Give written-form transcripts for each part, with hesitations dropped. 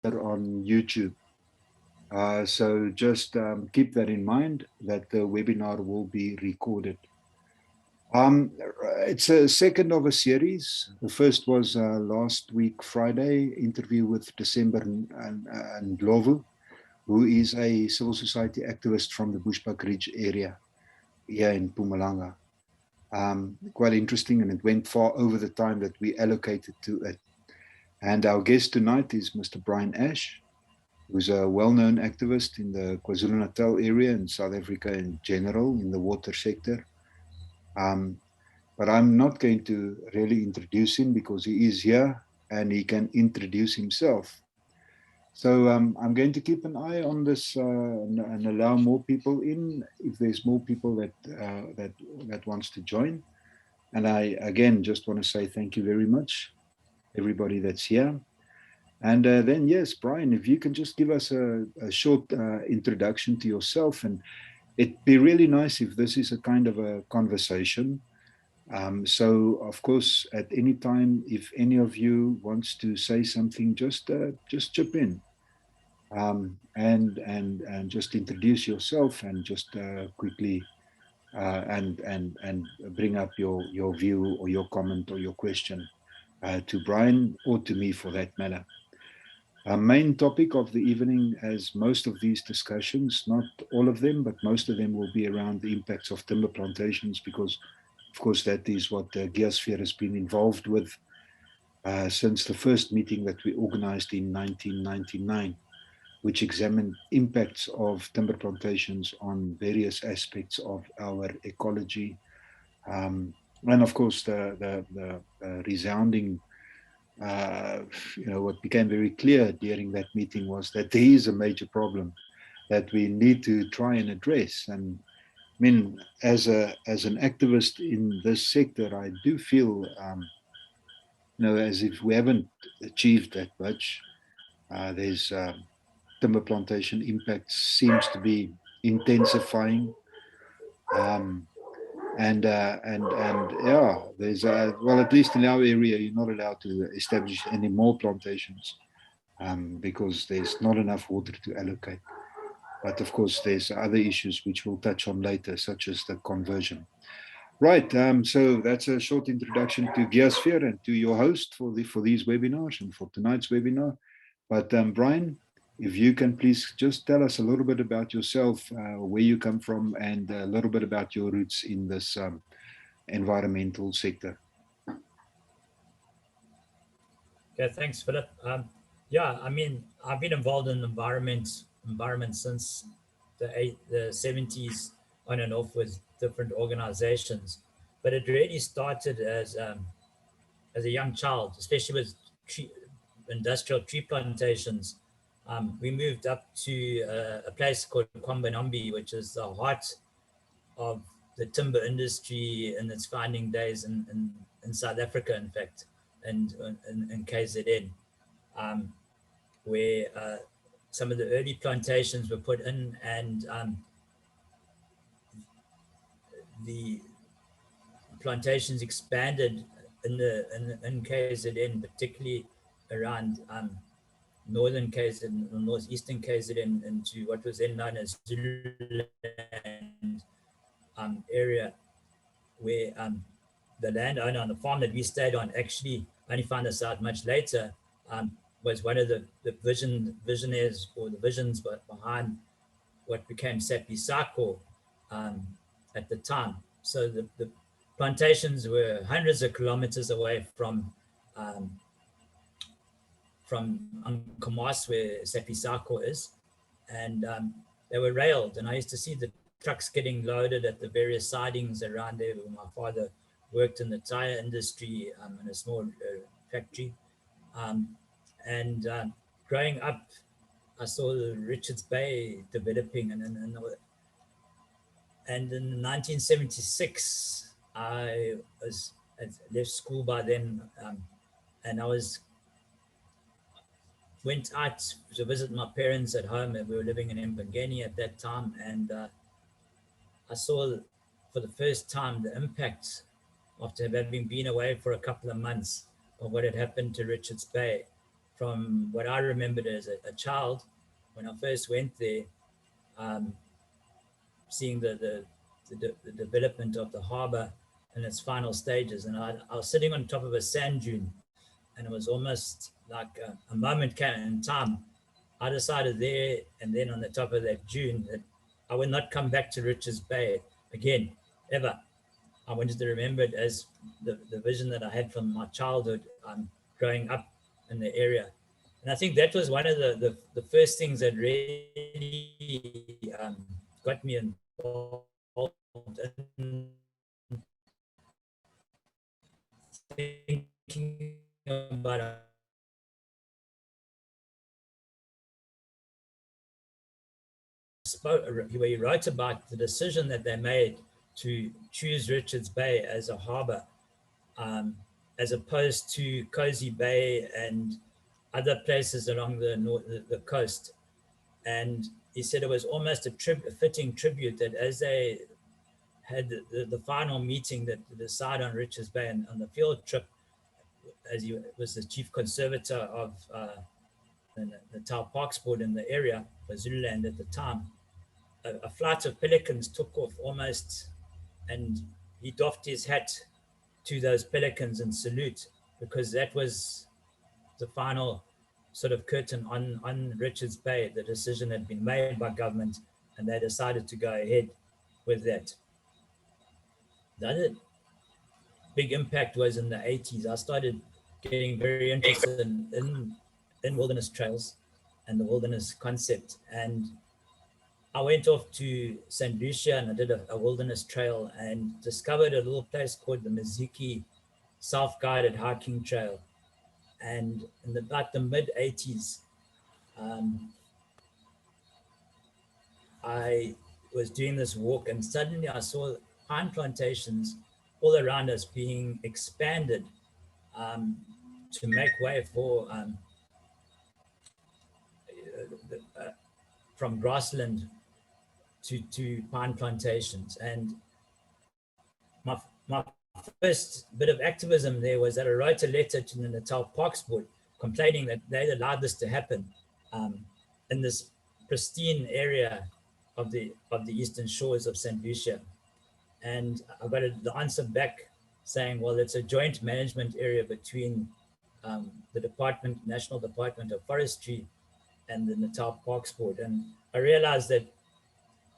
on YouTube. So just keep that in mind that the webinar will be recorded. It's a second of a series. The first was last week, Friday, interview with December and Lovu, who is a civil society activist from the Bushbuck Ridge area here in Mpumalanga. Quite interesting, and it went far over the time that we allocated to it. And our guest tonight is Mr. Bryan Ashe, who's a well-known activist in the KwaZulu-Natal area and South Africa in general in the water sector. But I'm not going to really introduce him because he is here and he can introduce himself. So I'm going to keep an eye on this and allow more people in if there's more people that wants to join. And I again just want to say thank you very much, everybody that's here. And then yes, Bryan, if you can just give us a short introduction to yourself, and it'd be really nice if this is a kind of a conversation. So of course, at any time, if any of you wants to say something, just chip in. And just introduce yourself and just quickly and bring up your view or your comment or your question to Bryan or to me for that matter. Our main topic of the evening, as most of these discussions, not all of them, but most of them will be around the impacts of timber plantations, because of course that is what Geosphere has been involved with since the first meeting that we organized in 1999, which examined impacts of timber plantations on various aspects of our ecology. And of course, the resounding, what became very clear during that meeting was that there is a major problem that we need to try and address. And I mean, as an activist in this sector, I do feel, as if we haven't achieved that much. There's timber plantation impact seems to be intensifying. Um, and yeah, there's well, at least in our area, you're not allowed to establish any more plantations because there's not enough water to allocate. But of course, there's other issues which we'll touch on later, such as the conversion. Right. So that's a short introduction to Geosphere and to your host for these webinars and for tonight's webinar. But Bryan, if you can please just tell us a little bit about yourself, where you come from, and a little bit about your roots in this environmental sector. Okay, thanks, Philip. Yeah, I mean, I've been involved in environment since the 70s on and off with different organizations, but it really started as a young child, especially with industrial tree plantations. We moved up to a place called Kwambanombi, which is the heart of the timber industry in its founding days in South Africa, in fact, and in KZN, where some of the early plantations were put in, and the plantations expanded in KZN, particularly around northern KZN, northeastern KZN, into what was then known as Zululand area, where the landowner on the farm that we stayed on actually only found us out much later, was one of the visionaries or the visions behind what became Sapi Sako at the time. So the plantations were hundreds of kilometers away from Nkomazi, where Sapi Sako is, and they were railed. And I used to see the trucks getting loaded at the various sidings around there. My father worked in the tire industry in a small factory. And growing up, I saw the Richards Bay developing, and in 1976, I left school by then, and I went out to visit my parents at home, and we were living in Mbangeni at that time, and I saw for the first time the impact after having been away for a couple of months of what had happened to Richards Bay from what I remembered as a child when I first went there, um, seeing the development of the harbour in its final stages. And I was sitting on top of a sand dune, and it was almost like a moment came in time. I decided there and then on the top of that dune that I would not come back to Richards Bay again, ever. I wanted to remember it as the vision that I had from my childhood growing up in the area. And I think that was one of the first things that really got me involved in thinking about where he wrote about the decision that they made to choose Richards Bay as a harbour, as opposed to Cozy Bay and other places along the coast. And he said it was almost a fitting tribute that as they had the final meeting that to decide on Richards Bay and on the field trip, as he was the chief conservator of the Natal Parks Board in the area, KwaZulu-Natal at the time, a flight of pelicans took off almost, and he doffed his hat to those pelicans in salute, because that was the final sort of curtain on Richards Bay. The decision had been made by government, and they decided to go ahead with that. The other big impact was in the 80s. I started getting very interested in wilderness trails and the wilderness concept. And I went off to St. Lucia and I did a wilderness trail and discovered a little place called the Miziki Self-Guided Hiking Trail. And in about the mid 80s, I was doing this walk and suddenly I saw pine plantations all around us being expanded to make way for from grassland to pine plantations. And my first bit of activism there was that I wrote a letter to the Natal Parks Board complaining that they allowed this to happen in this pristine area of the eastern shores of St. Lucia. And I got the answer back saying, well, it's a joint management area between the National Department of Forestry and the Natal Parks Board. And I realized that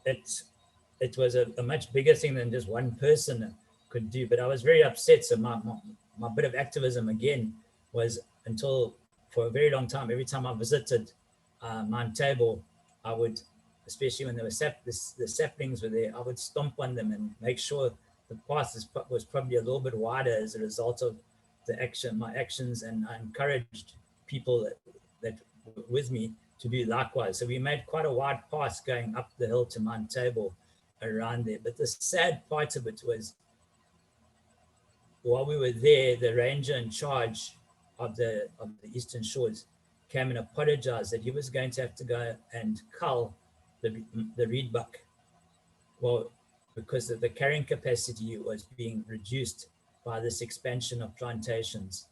it was a much bigger thing than just one person could do. But I was very upset. So my bit of activism again was, until for a very long time, every time I visited Mount Table, I would, especially when there were the saplings were there, I would stomp on them and make sure the path was probably a little bit wider as a result of my actions. And I encouraged people that were with me to do likewise. So we made quite a wide path going up the hill to Mount Table around there. But the sad part of it was, while we were there, the ranger in charge of the Eastern Shores came and apologized that he was going to have to go and cull the reedbuck. Well, because the carrying capacity was being reduced by this expansion of plantations.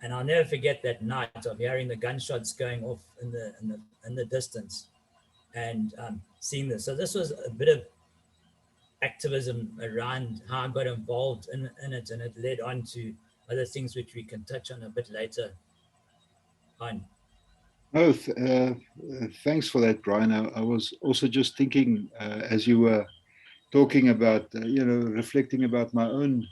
And I'll never forget that night of hearing the gunshots going off in the distance and seeing this. So this was a bit of activism around how I got involved in it, and it led on to other things which we can touch on a bit later on. Oh, thanks for that, Bryan. I was also just thinking as you were talking about, reflecting about my own,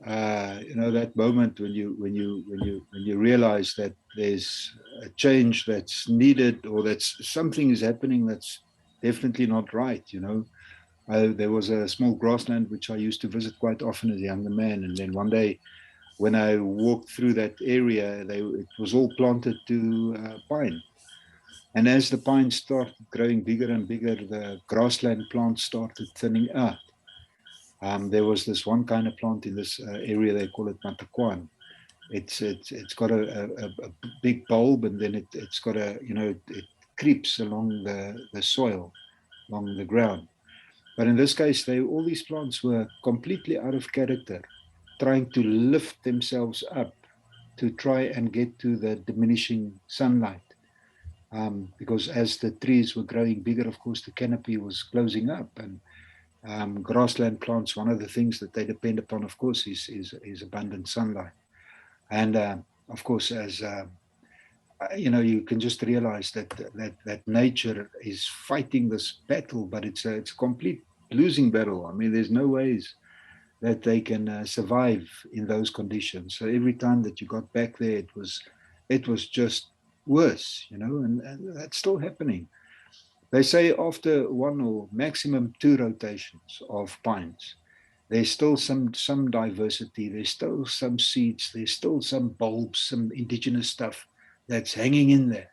that moment when you realize that there's a change that's needed, or that something is happening that's definitely not right. There was a small grassland which I used to visit quite often as a younger man, and then one day when I walked through that area, it was all planted to pine. And as the pine started growing bigger and bigger, the grassland plants started thinning out. There was this one kind of plant in this area, they call it matakwan. It's got a big bulb, and then it's got it creeps along the soil, along the ground. But in this case, all these plants were completely out of character, trying to lift themselves up to try and get to the diminishing sunlight. Because as the trees were growing bigger, of course, the canopy was closing up, and grassland plants, one of the things that they depend upon, of course, is abundant sunlight. And of course, as you can just realize that nature is fighting this battle, but it's a complete losing battle. I mean, there's no ways that they can survive in those conditions. So every time that you got back there, it was just worse, and that's still happening. They say after one or maximum two rotations of pines, there's still some diversity, there's still some seeds, there's still some bulbs, some indigenous stuff that's hanging in there.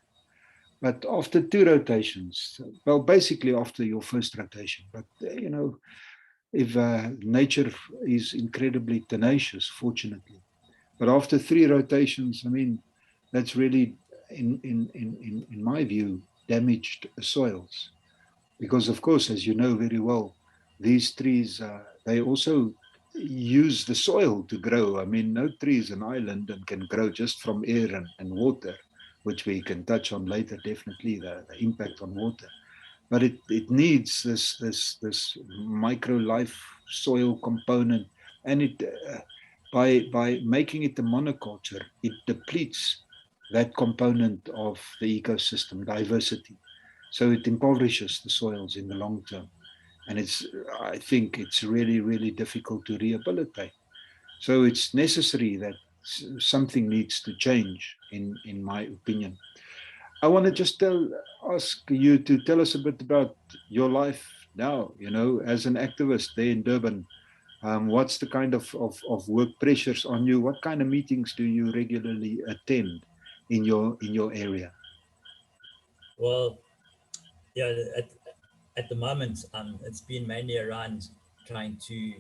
But after two rotations, well, basically after your first rotation, but if nature is incredibly tenacious, fortunately. But after three rotations, I mean, that's really, in my view, damaged soils. Because, of course, as you know very well, these trees, they also use the soil to grow. I mean, no tree is an island and can grow just from air and water, which we can touch on later, definitely, the impact on water. But it needs this micro life soil component, and by making it a monoculture, it depletes that component of the ecosystem diversity. So it impoverishes the soils in the long term, and I think it's really really difficult to rehabilitate. So it's necessary that something needs to change, in my opinion. I want to just ask you to tell us a bit about your life now, as an activist there in Durban. What's the kind of work pressures on you? What kind of meetings do you regularly attend in your area? Well, yeah, at the moment, it's been mainly around trying to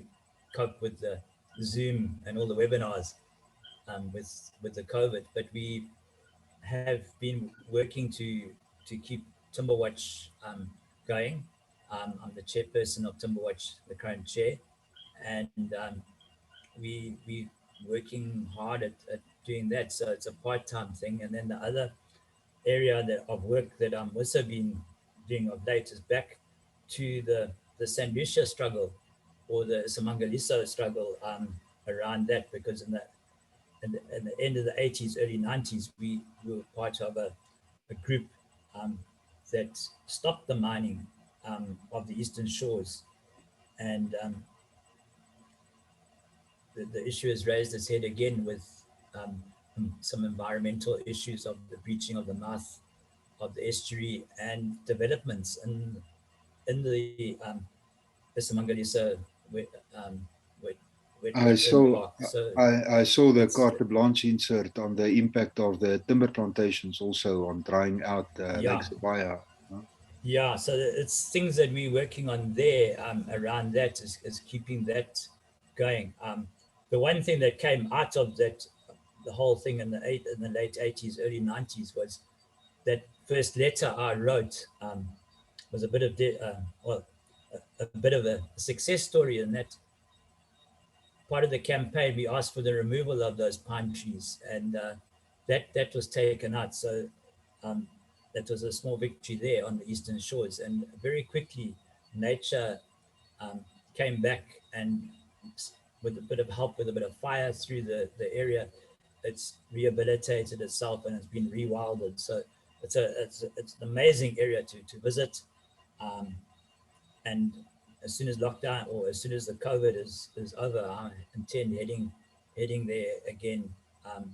cope with the Zoom and all the webinars with the COVID. But we have been working to keep TimberWatch going. I'm the chairperson of TimberWatch, the current chair, and we working hard at doing that. So it's a part-time thing. And then the other area of work that I'm also been doing of late is back to the San Lucia struggle, or the Simangaliso struggle, around that, because in the end of the 80s, early 90s, we were part of a group that stopped the mining of the eastern shores. And the issue has raised its head again with um, some environmental issues of the breaching of the mouth of the estuary and developments in the Isimangaliso um, wet, I wetland saw park. So I saw the it's, carte blanche insert on the impact of the timber plantations also on drying out Lake yeah, Sabaya. yeah. So it's things that we're working on there, around that, is keeping that going. The one thing that came out of that, the whole thing in the late 80s, early 90s, was that first letter I wrote, was a bit of a bit of a success story, in that part of the campaign we asked for the removal of those pine trees, and that was taken out. So um, that was a small victory there on the eastern shores, and very quickly nature um, came back, and with a bit of help, with a bit of fire through the area, it's rehabilitated itself and it's been rewilded. So it's an amazing area to visit. Um, and as soon as lockdown, or as soon as the COVID is over, I intend heading there again, um,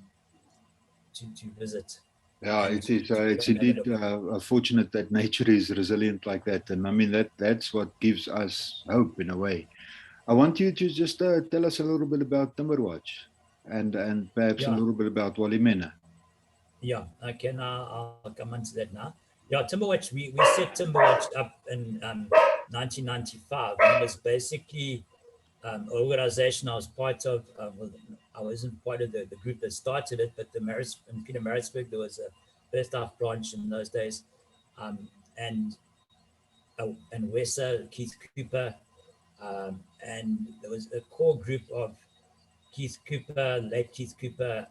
to visit Yeah, and it is. to go It's and have a indeed look. fortunate that nature is resilient like that, and I mean that's what gives us hope in a way. I want you to just tell us a little bit about TimberWatch, and perhaps a Yeah, little bit about Walimena. yeah. Okay, now I'll come on to that now. Yeah, TimberWatch. We set TimberWatch up in 1995, and it was basically organization I was part of. Well, I wasn't part of the group that started it, but in Peter Maritzburg, there was a first off branch in those days, and Wessa, Keith Cooper, and there was a core group of Keith Cooper, late Keith Cooper,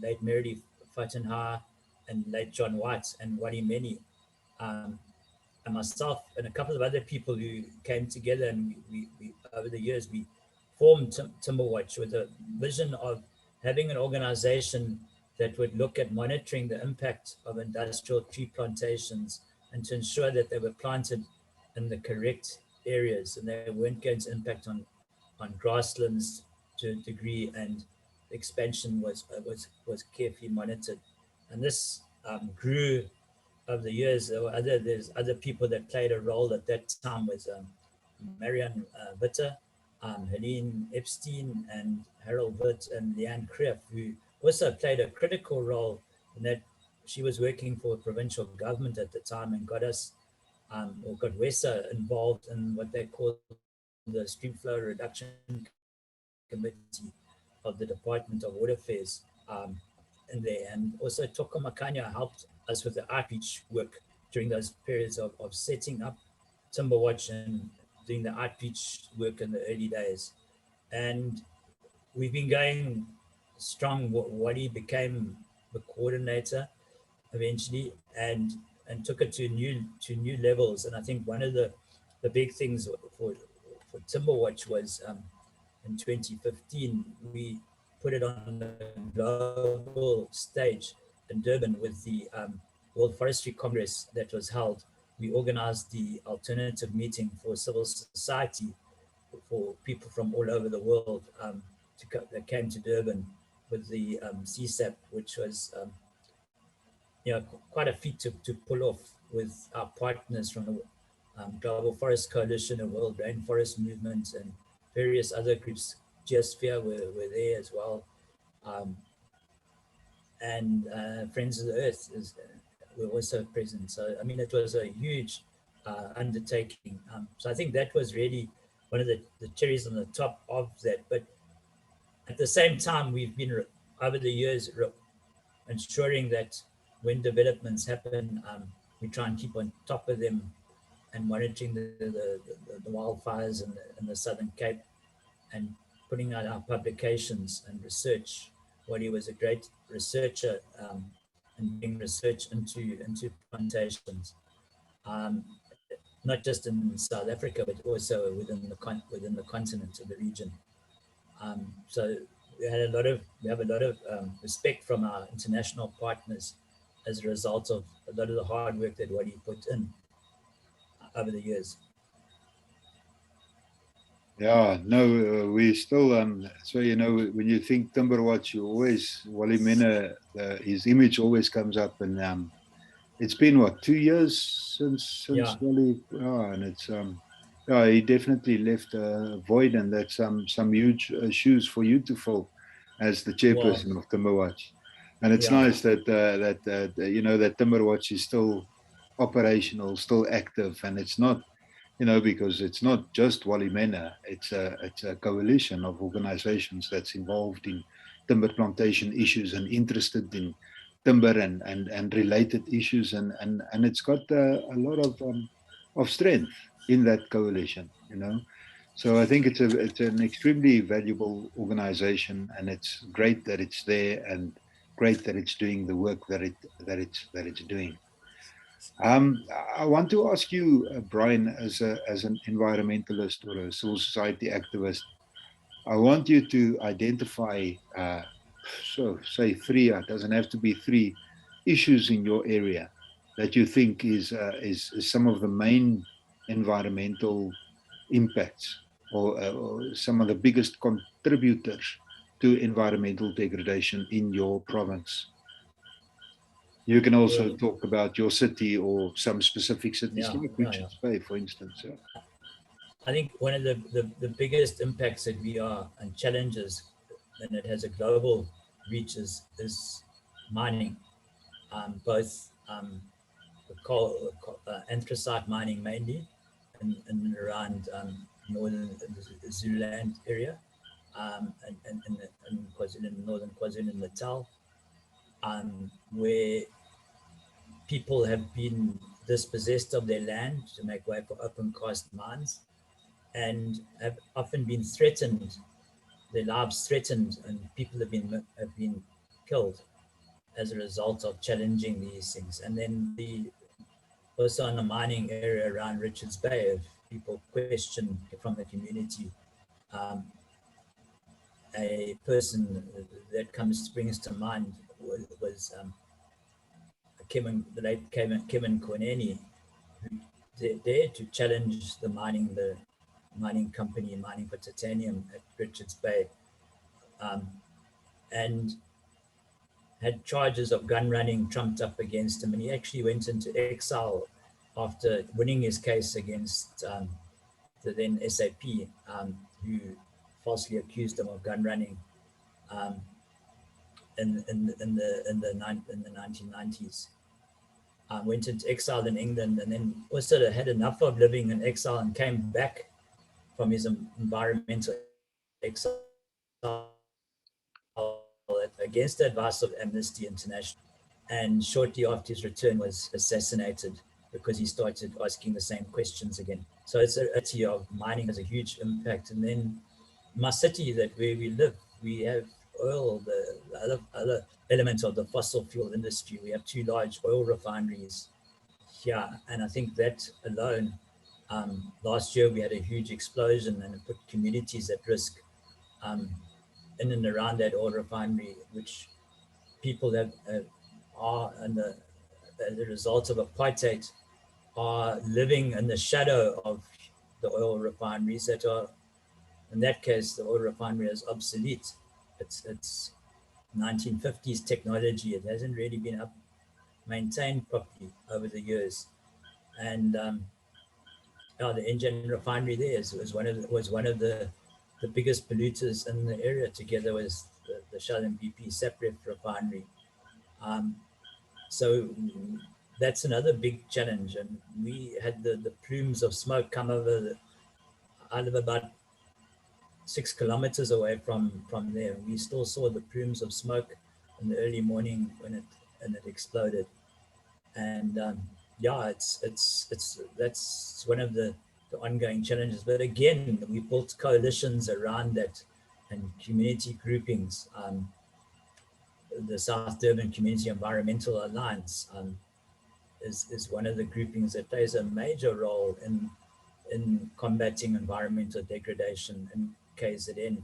late Meredith Fatenha, and late John White and Wadi Meni, and myself and a couple of other people who came together, and we over the years we formed TimberWatch with a vision of having an organization that would look at monitoring the impact of industrial tree plantations and to ensure that they were planted in the correct areas and they weren't going to impact on grasslands to a degree, and expansion was carefully monitored. And this grew over the years. There's other people that played a role at that time. Was Marianne Witte, Helene Epstein, and Harold Witt, and Leanne Kreff, who also played a critical role in that she was working for the provincial government at the time and got us, or got WESA involved in what they call the Stream Flow Reduction Committee of the Department of Water Affairs in there. And also Toko Makanya helped us with the outreach work during those periods of setting up TimberWatch and doing the outreach work in the early days. And we've been going strong. Wadi became the coordinator eventually, and took it to new levels. And I think one of the big things for TimberWatch was in 2015 we put it on the global stage in Durban with the World Forestry Congress that was held. We organized the alternative meeting for civil society for people from all over the world that came to Durban with the CSAP, which was quite a feat to pull off with our partners from the Global Forest Coalition and World Rainforest Movement and various other groups. Geosphere were there as well. And Friends of the Earth were also present. So, I mean, it was a huge undertaking. So I think that was really one of the cherries on the top of that. But at the same time, we've been, over the years, ensuring that when developments happen, we try and keep on top of them and monitoring the wildfires in the Southern Cape and putting out our publications and research. Wadi was a great researcher and bring research into plantations, not just in South Africa, but also within the continent of the region. So we have a lot of respect from our international partners as a result of a lot of the hard work that Wadi put in over the years. Yeah, no, we still, so, when you think TimberWatch, you always, Wally Mena, his image always comes up, and it's been, what, 2 years since Wally, and it's, he definitely left a void, and that's some huge shoes for you to fill as the chairperson of TimberWatch. And it's nice that, that TimberWatch is still operational, still active, and it's not, because it's not just Wally Mena, it's a coalition of organizations that's involved in timber plantation issues and interested in timber and related issues, and it's got a lot of strength in that coalition, So I think it's an extremely valuable organization, and it's great that it's there, and great that it's doing the work that it's doing. I want to ask you, Bryan, as an environmentalist or a civil society activist, I want you to identify, so say 3. It doesn't have to be 3 issues in your area that you think is some of the main environmental impacts, or some of the biggest contributors to environmental degradation in your province. You can also talk about your city or some specific cities, like Richards Bay, for instance. I think one of the biggest impacts that we are, and challenges, and it has a global reach, is mining, both coal, anthracite mining mainly, and around northern Zululand area, and in northern KwaZulu-Natal, where people have been dispossessed of their land to make way for open cast mines, and have often been threatened their lives threatened, and people have been killed as a result of challenging these things. And then also in the mining area around Richards Bay, if people question from the community, um, a person that springs to mind was the late Kevin Kwaneni, who dared to challenge the mining company mining for titanium at Richards Bay, um, and had charges of gun running trumped up against him, and he actually went into exile after winning his case against the then SAP, who falsely accused him of gun running um, in the 1990s. Went into exile in England, and then also had enough of living in exile and came back from his environmental exile against the advice of Amnesty International. And shortly after his return was assassinated because he started asking the same questions again. So it's a reality of mining has a huge impact. And then my city where we live, we have oil, the other elements of the fossil fuel industry. We have two large oil refineries here. And I think that alone, last year we had a huge explosion and it put communities at risk in and around that oil refinery, which people are as a result of apartheid are living in the shadow of the oil refineries that are, in that case, the oil refinery is obsolete. It's 1950s technology. It hasn't really been maintained properly over the years. And the engine refinery there was one of the biggest polluters in the area, together with the Shell and BP Sapref refinery. So that's another big challenge. And we had the plumes of smoke come over. I live about 6 kilometers away from there. We still saw the plumes of smoke in the early morning when it exploded. And yeah, that's one of the ongoing challenges. But again, we built coalitions around that and community groupings. The South Durban Community Environmental Alliance is one of the groupings that plays a major role in combating environmental degradation in KZN,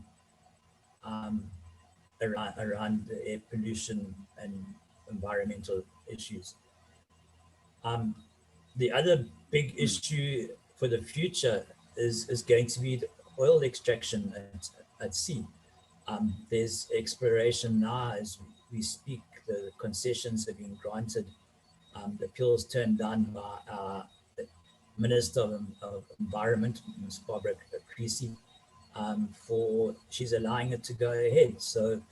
around the air pollution and environmental issues. The other big issue for the future is going to be the oil extraction at sea. There's exploration now as we speak. The concessions have been granted. The appeals turned down by the Minister of Environment, Ms. Barbara Creasy, she's allowing it to go ahead. So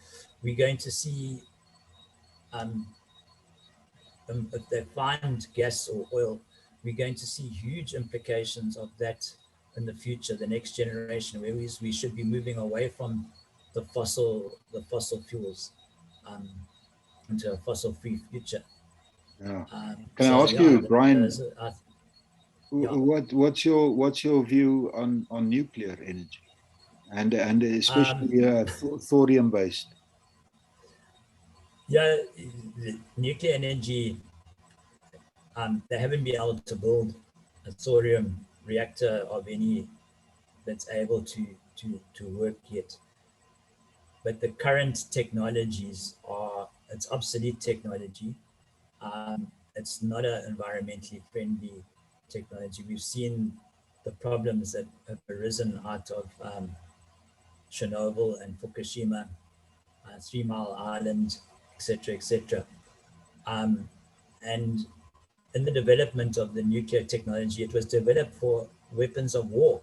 we're going to see, if they find gas or oil, we're going to see huge implications of that in the future, the next generation, where we should be moving away from the fossil fuels into a fossil-free future. Yeah. Can I ask you, Bryan, what's your view on nuclear energy and especially thorium based? Yeah, nuclear energy. They haven't been able to build a thorium reactor of any that's able to work yet. But the current technologies it's obsolete technology. It's not an environmentally friendly technology. We've seen the problems that have arisen out of Chernobyl and Fukushima, 3 Mile Island, etc., etc. And in the development of the nuclear technology, it was developed for weapons of war.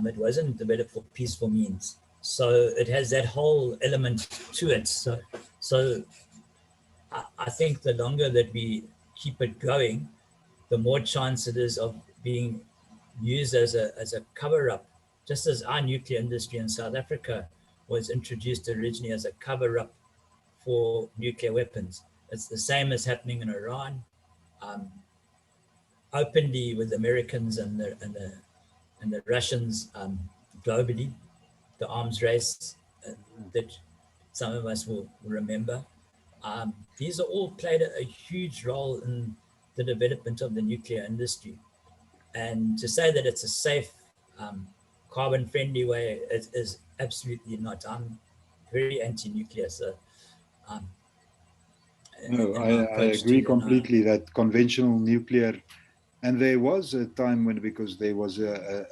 It wasn't developed for peaceful means. So it has that whole element to it. So I think the longer that we keep it going, the more chance it is of being used as a cover-up, just as our nuclear industry in South Africa was introduced originally as a cover-up for nuclear weapons. It's the same as happening in Iran, openly with Americans and the Russians globally. the arms race that some of us will remember. These are all played a huge role in the development of the nuclear industry. And to say that it's a safe, carbon-friendly way is absolutely not. I'm very anti-nuclear, so um, No, in my I approach to agree it. And completely that conventional nuclear, and there was a time when, because there was a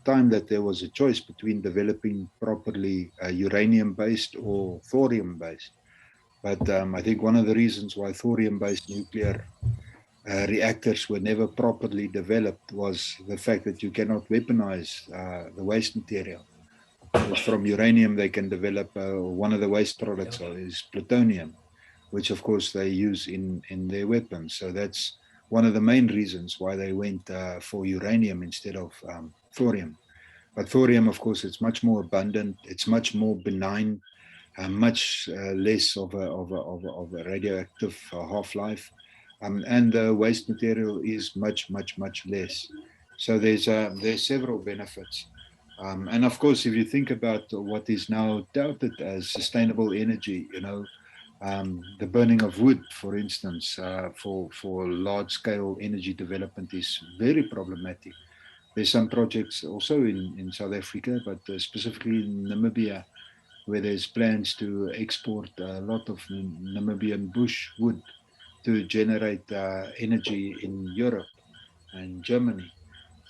time that there was a choice between developing properly uranium-based or thorium-based. But I think one of the reasons why thorium-based nuclear reactors were never properly developed was the fact that you cannot weaponize the waste material. Because from uranium, they can develop one of the waste yeah, products is plutonium, which of course they use in their weapons. So that's one of the main reasons why they went for uranium instead of thorium. But thorium, of course, it's much more abundant. It's much more benign, much less of a radioactive half-life. And the waste material is much less. So there's several benefits. And of course, if you think about what is now touted as sustainable energy, the burning of wood, for instance, for large-scale energy development is very problematic. There's some projects also in South Africa, but specifically in Namibia, where there's plans to export a lot of Namibian bush wood to generate energy in Europe and Germany.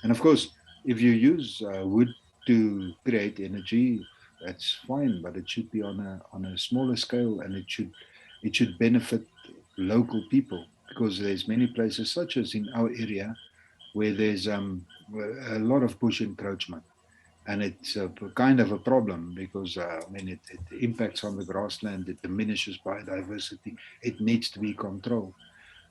And of course, if you use wood to create energy, that's fine, but it should be on a smaller scale, and it should benefit local people, because there's many places, such as in our area, where there's a lot of bush encroachment, and it's a kind of a problem because I mean it impacts on the grassland, it diminishes biodiversity, it needs to be controlled.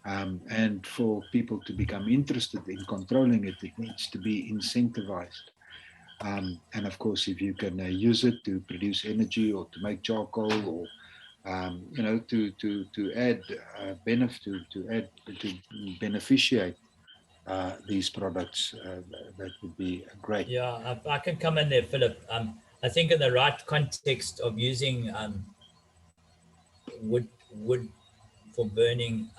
And for people to become interested in controlling it, it needs to be incentivized. And of course, if you can use it to produce energy or to make charcoal, or to add benefit to add to beneficiate these products, that would be great. yeah, I can come in there, Philip. I think in the right context of using wood for burning,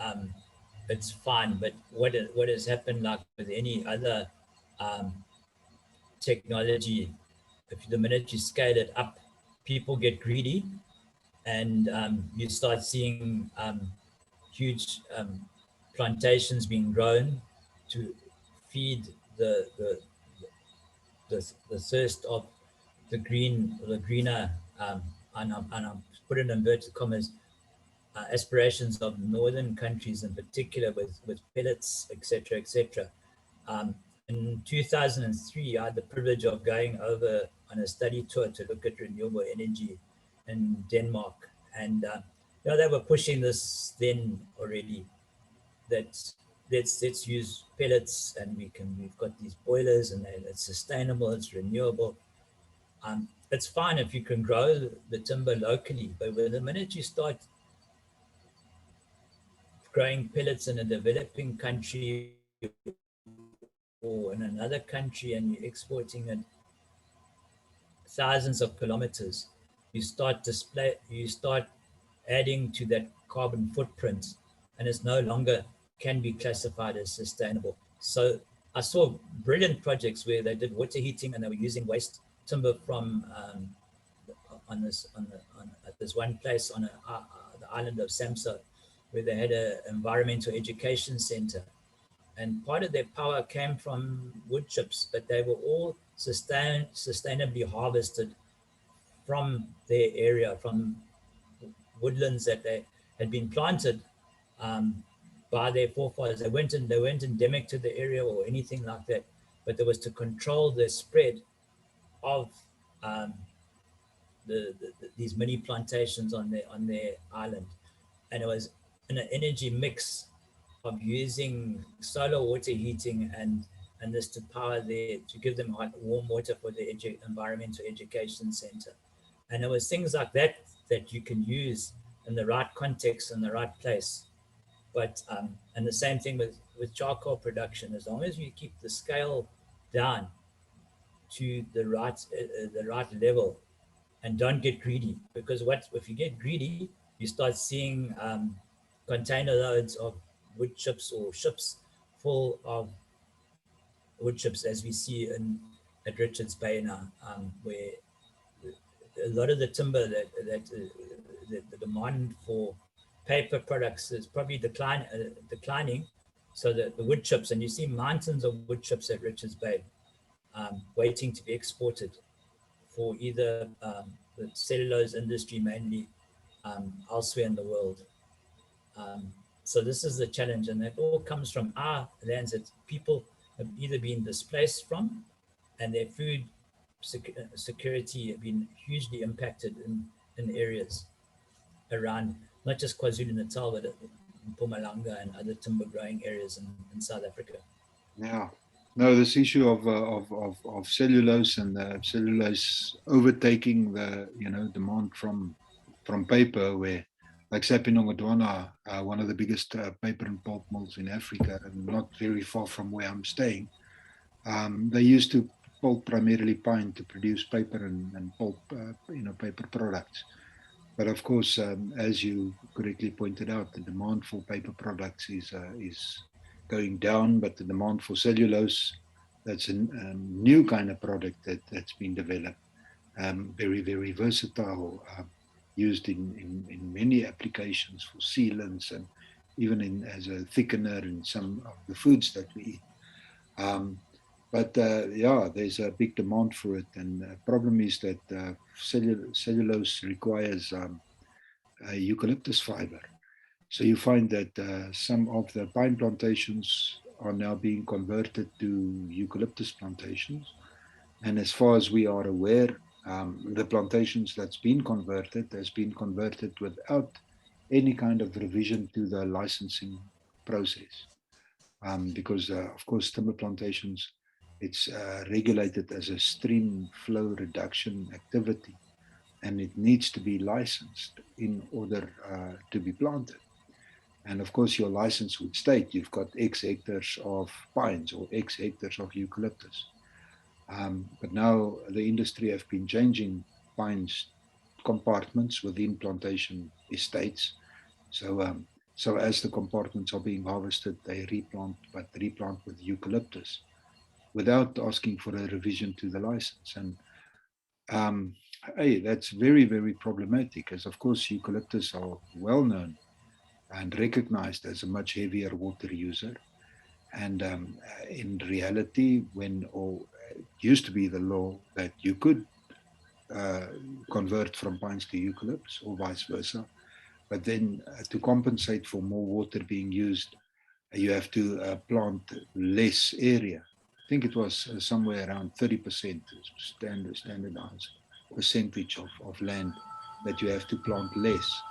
it's fine. But what has happened, like with any other um, technology, if the minute you scale it up, people get greedy, and you start seeing huge plantations being grown to feed the thirst of the greener, and I'm put in inverted commas, aspirations of northern countries in particular, with pellets, etc., etc. In 2003, I had the privilege of going over on a study tour to look at renewable energy in Denmark, and they were pushing this then already. That let's use pellets, and we've got these boilers, and it's sustainable, it's renewable. It's fine if you can grow the timber locally, but the minute you start growing pellets in a developing country or in another country, and you're exporting it thousands of kilometers, you start adding to that carbon footprint, and it's no longer can be classified as sustainable. So I saw brilliant projects where they did water heating, and they were using waste timber from at this one place on the island of Samso, where they had an environmental education center, and part of their power came from wood chips, but they were all sustainably harvested from their area, from woodlands that they had been planted um, by their forefathers. They weren't endemic to the area or anything like that, but there was to control the spread of um, these mini plantations on their island, and it was an energy mix of using solar water heating and this to power to give them hot warm water for the environmental education center. And it was things like that that you can use in the right context in the right place. But and the same thing with charcoal production, as long as you keep the scale down to the right level, and don't get greedy, because what if you get greedy, you start seeing container loads of wood chips or ships full of wood chips, as we see in at Richards Bay now, where a lot of the timber the demand for paper products is probably declining. So the wood chips, and you see mountains of wood chips at Richards Bay, waiting to be exported for either the cellulose industry mainly, elsewhere in the world. Um, so this is the challenge, and that all comes from our lands that people have either been displaced from, and their food security have been hugely impacted in areas around not just KwaZulu-Natal, but Mpumalanga and other timber growing areas in South Africa. Yeah. No, this issue of cellulose and the cellulose overtaking the demand from paper, where like Sapinongodwana, one of the biggest paper and pulp mills in Africa, and not very far from where I'm staying, they used to pulp primarily pine to produce paper and pulp, paper products. But of course, as you correctly pointed out, the demand for paper products is going down, but the demand for cellulose, that's a new kind of product that's been developed, very, very versatile, used in many applications for sealants and even as a thickener in some of the foods that we eat. Um, but yeah, there's a big demand for it. And the problem is that cellulose requires eucalyptus fiber. So you find that some of the pine plantations are now being converted to eucalyptus plantations. And as far as we are aware, the plantations that's been converted has been converted without any kind of revision to the licensing process. Because, of course, timber plantations, it's regulated as a stream flow reduction activity, and it needs to be licensed in order to be planted. And of course, your license would state you've got X hectares of pines or X hectares of eucalyptus. But now the industry have been changing pines compartments within plantation estates. So as the compartments are being harvested, they replant, but replant with eucalyptus without asking for a revision to the license. And um, hey, that's very, very problematic, as of course eucalyptus are well known and recognized as a much heavier water user. And in reality, when or it used to be the law that you could uh, convert from pines to eucalyptus or vice versa, but then to compensate for more water being used, you have to plant less area. I think it was somewhere around 30% standardized percentage of land that you have to plant less.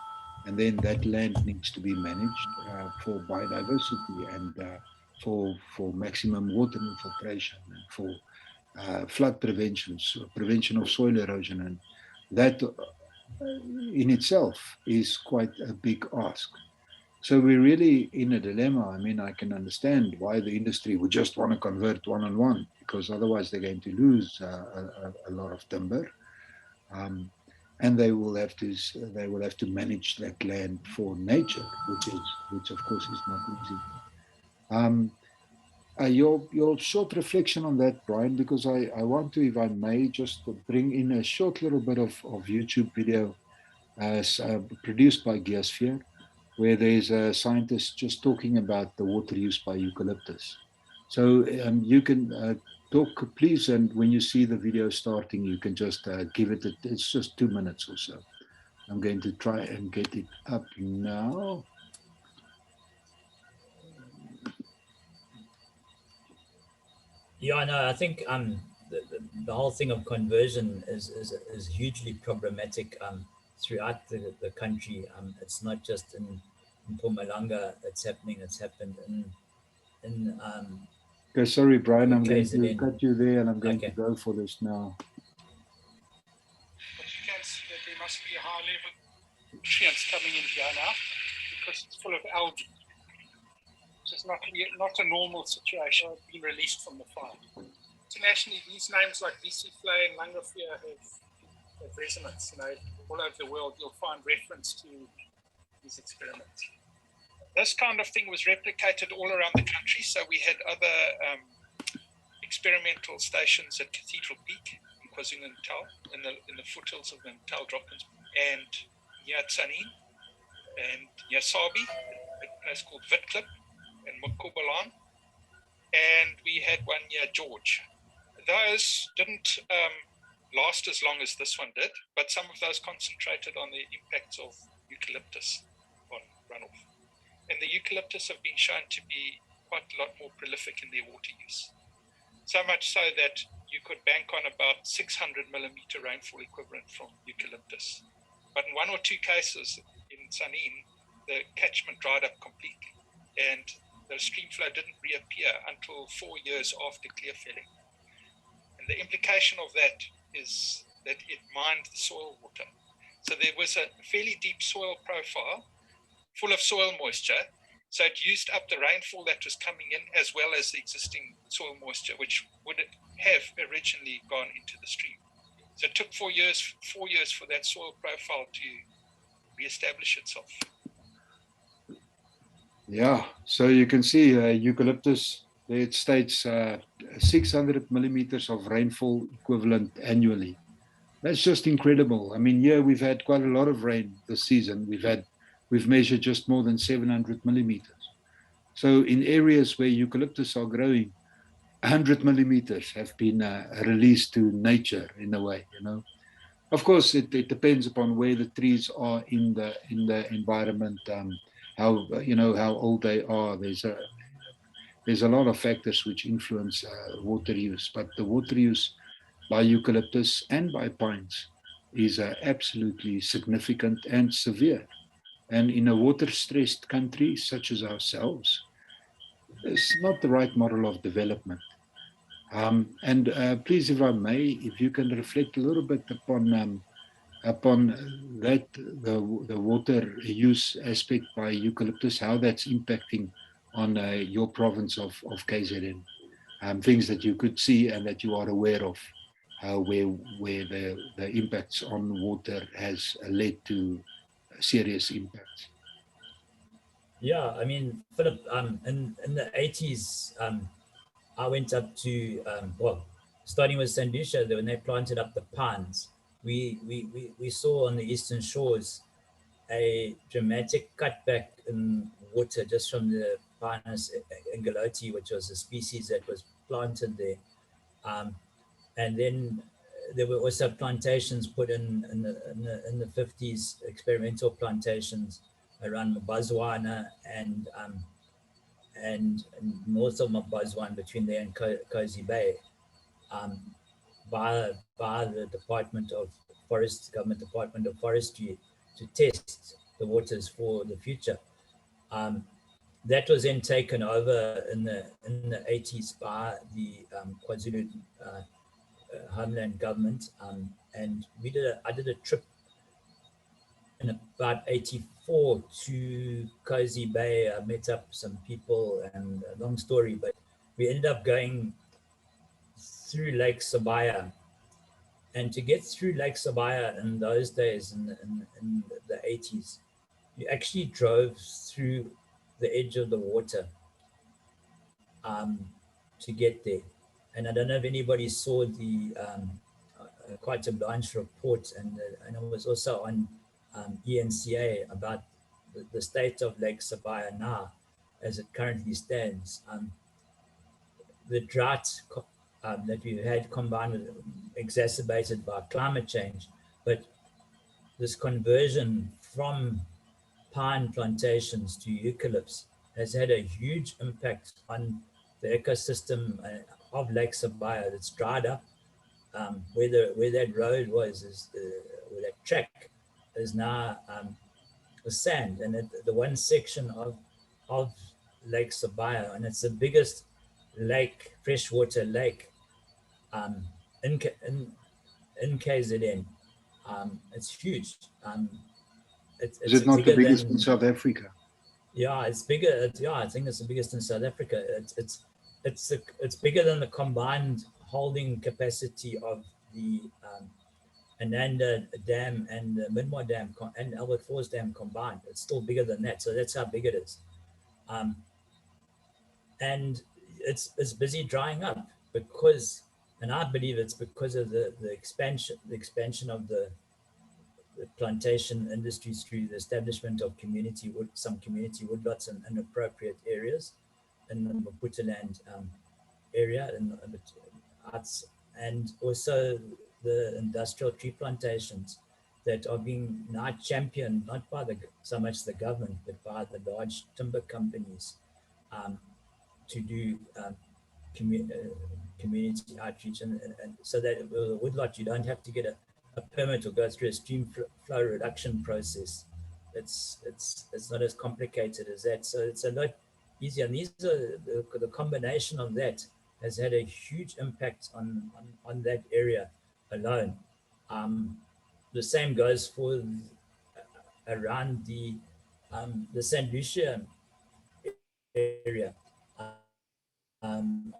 And then that land needs to be managed for biodiversity and for maximum water infiltration and for flood prevention, so prevention of soil erosion. And that in itself is quite a big ask. So we're really in a dilemma. I mean, I can understand why the industry would just want to convert one on one, because otherwise they're going to lose a lot of timber, um, and they will have to manage that land for nature, which of course is not easy. Um, your short reflection on that, Bryan, because I want to, if I may, just bring in a short little bit of YouTube video produced by Geosphere, where there's a scientist just talking about the water use by eucalyptus. So you can talk, please, and when you see the video starting, you can just give it, it's just 2 minutes or so. I'm going to try and get it up now. Yeah, no, I think the whole thing of conversion is hugely problematic throughout the country. It's not just in Mpumalanga that's happening. It's happened in Okay, sorry, Bryan, I'm going to KZN. cut you there and I'm going to Okay. go for this now. But you can see that there must be a high level of nutrients coming in here now because it's full of algae. So it's not a normal situation being released from the fire. internationally, these names like BC Flay and Langofia have resonance. All over the world, you'll find reference to these experiments. This kind of thing was replicated all around the country. So we had other experimental stations at Cathedral Peak in KwaZulu-Natal, in the foothills of the Natal Droplands, and near Tsanin, and near Sabi, a place called Witklip, and Mukubalan, and we had one near George. Those didn't last as long as this one did, but some of those concentrated on the impacts of eucalyptus on runoff. And the eucalyptus have been shown to be quite a lot more prolific in their water use. So much so that you could bank on about 600 millimeter rainfall equivalent from eucalyptus. But in one or two cases in Tsanin, the catchment dried up completely, and the stream flow didn't reappear until 4 years after clear felling. And the implication of that is that it mined the soil water. So there was a fairly deep soil profile full of soil moisture. So it used up the rainfall that was coming in as well as the existing soil moisture, which would have originally gone into the stream. So it took 4 years for that soil profile to reestablish itself. Yeah, so you can see eucalyptus, it states 600 millimeters of rainfall equivalent annually. That's just incredible. I mean, yeah, we've had quite a lot of rain this season. We've measured just more than 700 millimeters. So in areas where eucalyptus are growing, 100 millimeters have been released to nature in a way, Of course, it depends upon where the trees are in the environment, how old they are. There's a lot of factors which influence water use, but the water use by eucalyptus and by pines is absolutely significant and severe. And in a water-stressed country such as ourselves, it's not the right model of development. And please, if I may, if you can reflect a little bit upon that, the water use aspect by eucalyptus, how that's impacting on your province of KZN, things that you could see and that you are aware of, where the impacts on water has led to serious impacts. Yeah, I mean, Philip, in the 80s, I went up to, starting with St. Lucia, when they planted up the pines, we saw on the eastern shores a dramatic cutback in water just from the Pinus ingoloti, which was a species that was planted there. And then there were also plantations put in the 50s, experimental plantations around Mbazwana and north of Mbazwana, between there and Kosi Bay, by the Department of Forest, Government Department of Forestry, to test the waters for the future. That was then taken over in the 80s by the KwaZulu Homeland Government, and I did a trip in about 84 to Kosi Bay. I met up some people, and a long story, but we ended up going through Lake Sabaya. And to get through Lake Sabaya in those days, in the 80s, you actually drove through the edge of the water to get there. And I don't know if anybody saw the quite a Blanche report, and it was also on ENCA about the state of Lake Sabaya now, as it currently stands. The drought that we had, combined with, exacerbated by climate change, but this conversion from pine plantations to eucalypts has had a huge impact on the ecosystem of Lake Sabaya. That's dried up. Where that road was, where that track is now the sand, and the one section of Lake Sabaya, and it's the biggest lake, freshwater lake, in KZN. It's huge. Is it not the biggest in South Africa? Yeah, it's bigger. I think it's the biggest in South Africa. It's bigger than the combined holding capacity of the Ananda Dam and the Midmore Dam and Albert Falls Dam combined. It's still bigger than that. So that's how big it is. And it's busy drying up because, and I believe it's because of the expansion of the plantation industries through the establishment of some community woodlots in appropriate areas in the Maputaland area in the arts, and also the industrial tree plantations that are being now championed not by so much the government but by the large timber companies to do community outreach, and so that with a woodlot you don't have to get a permit or go through a stream flow reduction process. It's not as complicated as that, so it's a lot easier. And these are the combination of that has had a huge impact on that area alone. The same goes for around the St. Lucia area. On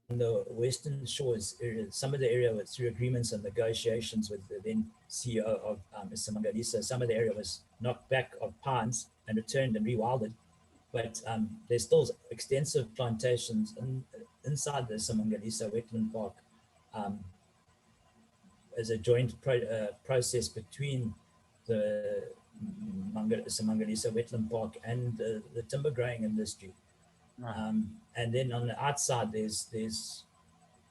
the Western Shores area, some of the area was through agreements and negotiations with the then CEO of Simangalisa. Some of the area was knocked back of pines and returned and rewilded, but there's still extensive plantations inside the Simangalisa Wetland Park as a joint process between the Simangalisa Wetland Park and the timber growing industry. And then on the outside, there's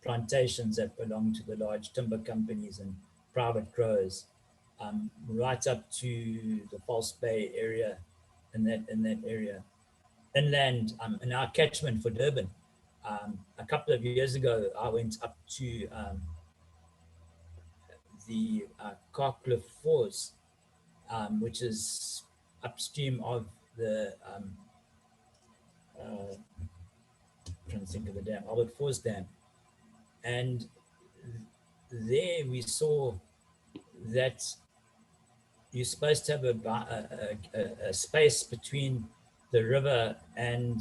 plantations that belong to the large timber companies and private growers, right up to the False Bay area, in that area, inland, in our catchment for Durban. A couple of years ago, I went up to the Carcliff Falls, which is upstream of the trying to think of the dam, Albert Falls Dam. And there we saw that you're supposed to have a space between the river and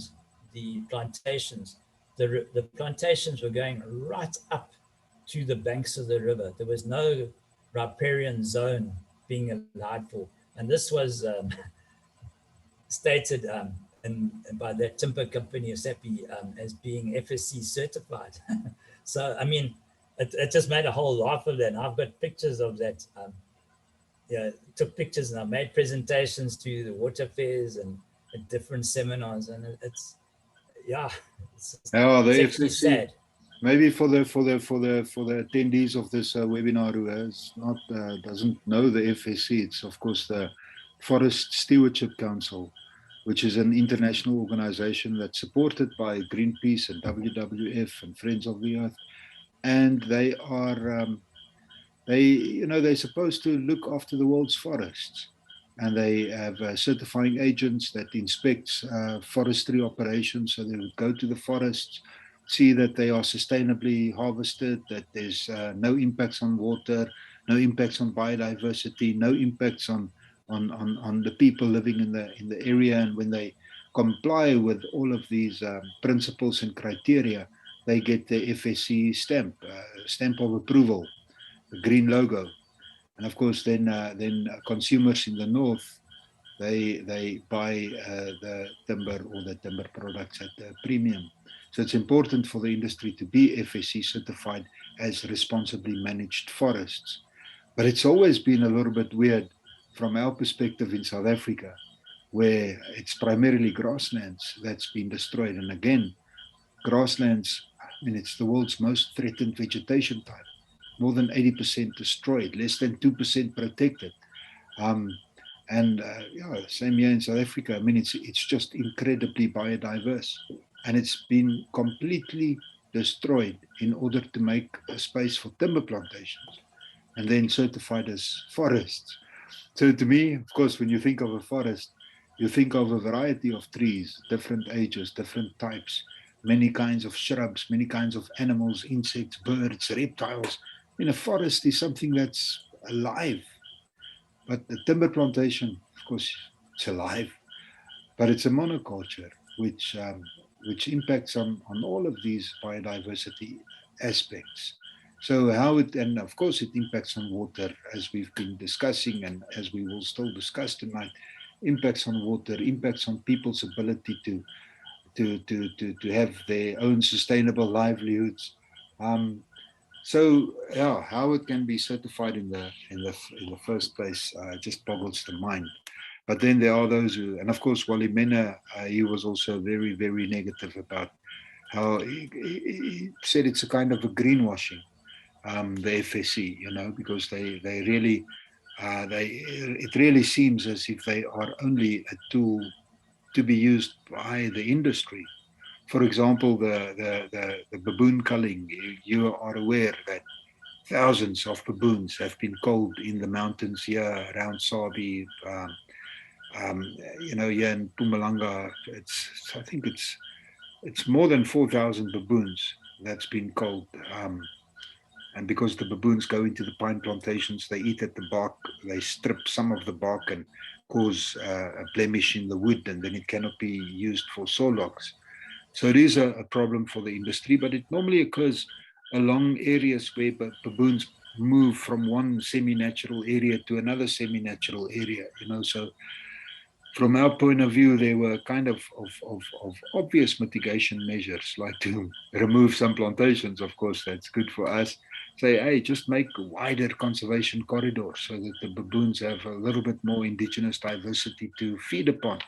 the plantations. The plantations were going right up to the banks of the river. There was no riparian zone being allowed for. And this was stated by that timber company, SAPI, as being FSC certified. So, I mean, it just made a whole laugh of that. And I've got pictures of that. Took pictures and I made presentations to the water fairs and at different seminars. And it's actually sad. Maybe for the attendees of this webinar who doesn't know the FSC, it's of course the Forest Stewardship Council, which is an international organization that's supported by Greenpeace and WWF and Friends of the Earth, and they are they're supposed to look after the world's forests, and they have certifying agents that inspects forestry operations. So they would go to the forests, see that they are sustainably harvested, that there's no impacts on water, no impacts on biodiversity, no impacts on the people living in the area. And when they comply with all of these principles and criteria, they get the FSC stamp of approval, the green logo. And of course, then consumers in the north, they buy the timber or the timber products at a premium. So it's important for the industry to be FSC certified as responsibly managed forests. But it's always been a little bit weird from our perspective in South Africa, where it's primarily grasslands that's been destroyed. And again, grasslands, I mean, it's the world's most threatened vegetation type. More than 80% destroyed, less than 2% protected. Same here in South Africa. I mean, it's just incredibly biodiverse, and it's been completely destroyed in order to make a space for timber plantations, and then certified as forests. So to me, of course, when you think of a forest, you think of a variety of trees, different ages, different types, many kinds of shrubs, many kinds of animals, insects, birds, reptiles. I mean, a forest is something that's alive. But the timber plantation, of course, it's alive, but it's a monoculture, which impacts on all of these biodiversity aspects. So how it, and of course it impacts on water, as we've been discussing and as we will still discuss tonight, impacts on water, impacts on people's ability to have their own sustainable livelihoods. So yeah, how it can be certified in the first place just boggles the mind. But then there are those who, and of course, Wally Mena, he was also very, very negative about how he said it's a kind of a greenwashing, the FSC, you know, because they really, it really seems as if they are only a tool to be used by the industry. For example, the baboon culling, you are aware that thousands of baboons have been culled in the mountains here around Sabi, you know, here in Mpumalanga. I think it's more than 4,000 baboons that's been culled. And because the baboons go into the pine plantations, they eat at the bark, they strip some of the bark and cause a blemish in the wood, and then it cannot be used for saw logs. So it is a problem for the industry, but it normally occurs along areas where baboons move from one semi-natural area to another semi-natural area, you know. So from our point of view, there were kind of obvious mitigation measures, like to remove some plantations. Of course, that's good for us. Say, hey, just make wider conservation corridors so that the baboons have a little bit more indigenous diversity to feed upon.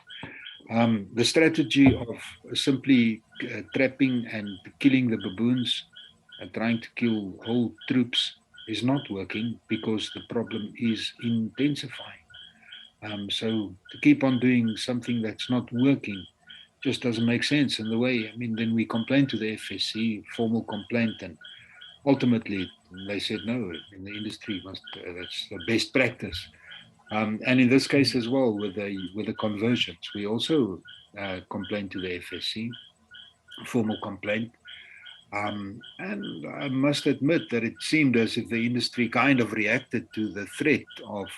The strategy of simply trapping and killing the baboons and trying to kill whole troops is not working because the problem is intensifying. So to keep on doing something that's not working just doesn't make sense. And the way, I mean, then we complained to the FSC, formal complaint, and ultimately they said no. In the industry must that's the best practice. And in this case as well, with the conversions, we also complained to the FSC, formal complaint. And I must admit that it seemed as if the industry kind of reacted to the threat of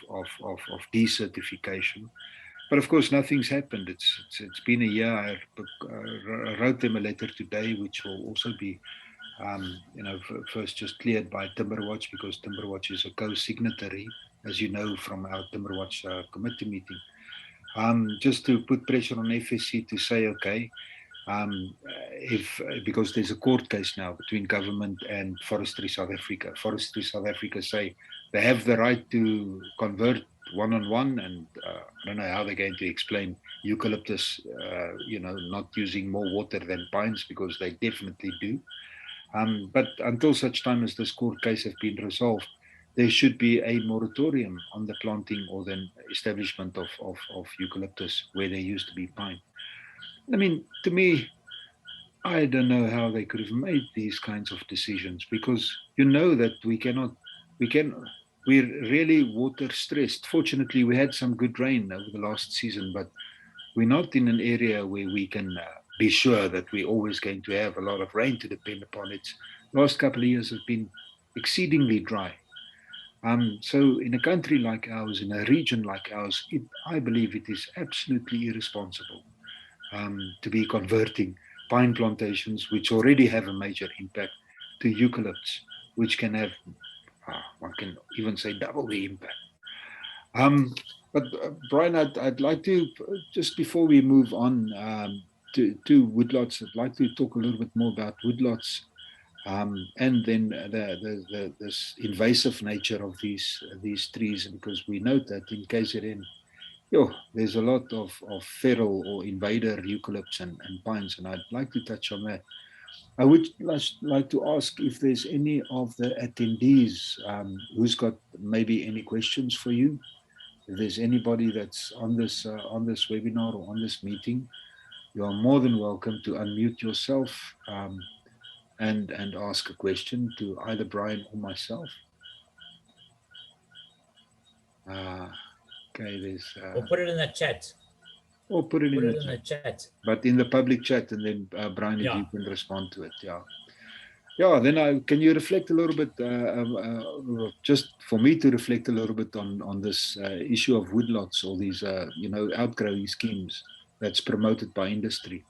decertification. But of course, nothing's happened. It's been a year. I wrote them a letter today, which will also be, you know, first just cleared by TimberWatch, because TimberWatch is a co-signatory, as you know, from our TimberWatch committee meeting. Just to put pressure on FSC to say, okay, if because there's a court case now between government and Forestry South Africa. Forestry South Africa say they have the right to convert one-on-one, and I don't know how they're going to explain eucalyptus, you know, not using more water than pines, because they definitely do. But until such time as this court case has been resolved, there should be a moratorium on the planting or the establishment of eucalyptus where there used to be pine. I mean, to me, I don't know how they could have made these kinds of decisions, because you know that we're really water stressed. Fortunately, we had some good rain over the last season, but we're not in an area where we can be sure that we're always going to have a lot of rain to depend upon. Its last couple of years have been exceedingly dry. So in a country like ours, in a region like ours, I believe it is absolutely irresponsible to be converting pine plantations, which already have a major impact, to eucalypts, which can have, one can even say, double the impact. But Bryan, I'd like to, just before we move on to woodlots, I'd like to talk a little bit more about woodlots, and then this invasive nature of these trees, because we note that in KZN, there's a lot of feral or invader eucalypts and pines, and I'd like to touch on that. I would like to ask if there's any of the attendees who's got maybe any questions for you. If there's anybody that's on this webinar or on this meeting, you are more than welcome to unmute yourself and ask a question to either Bryan or myself. Okay, there's. Or put it in the chat. Or put it in the chat. But in the public chat, and then Bryan, if you can respond to it, then can you reflect a little bit, just for me to reflect a little bit on this issue of woodlots, or these, outgrowing schemes that's promoted by industry.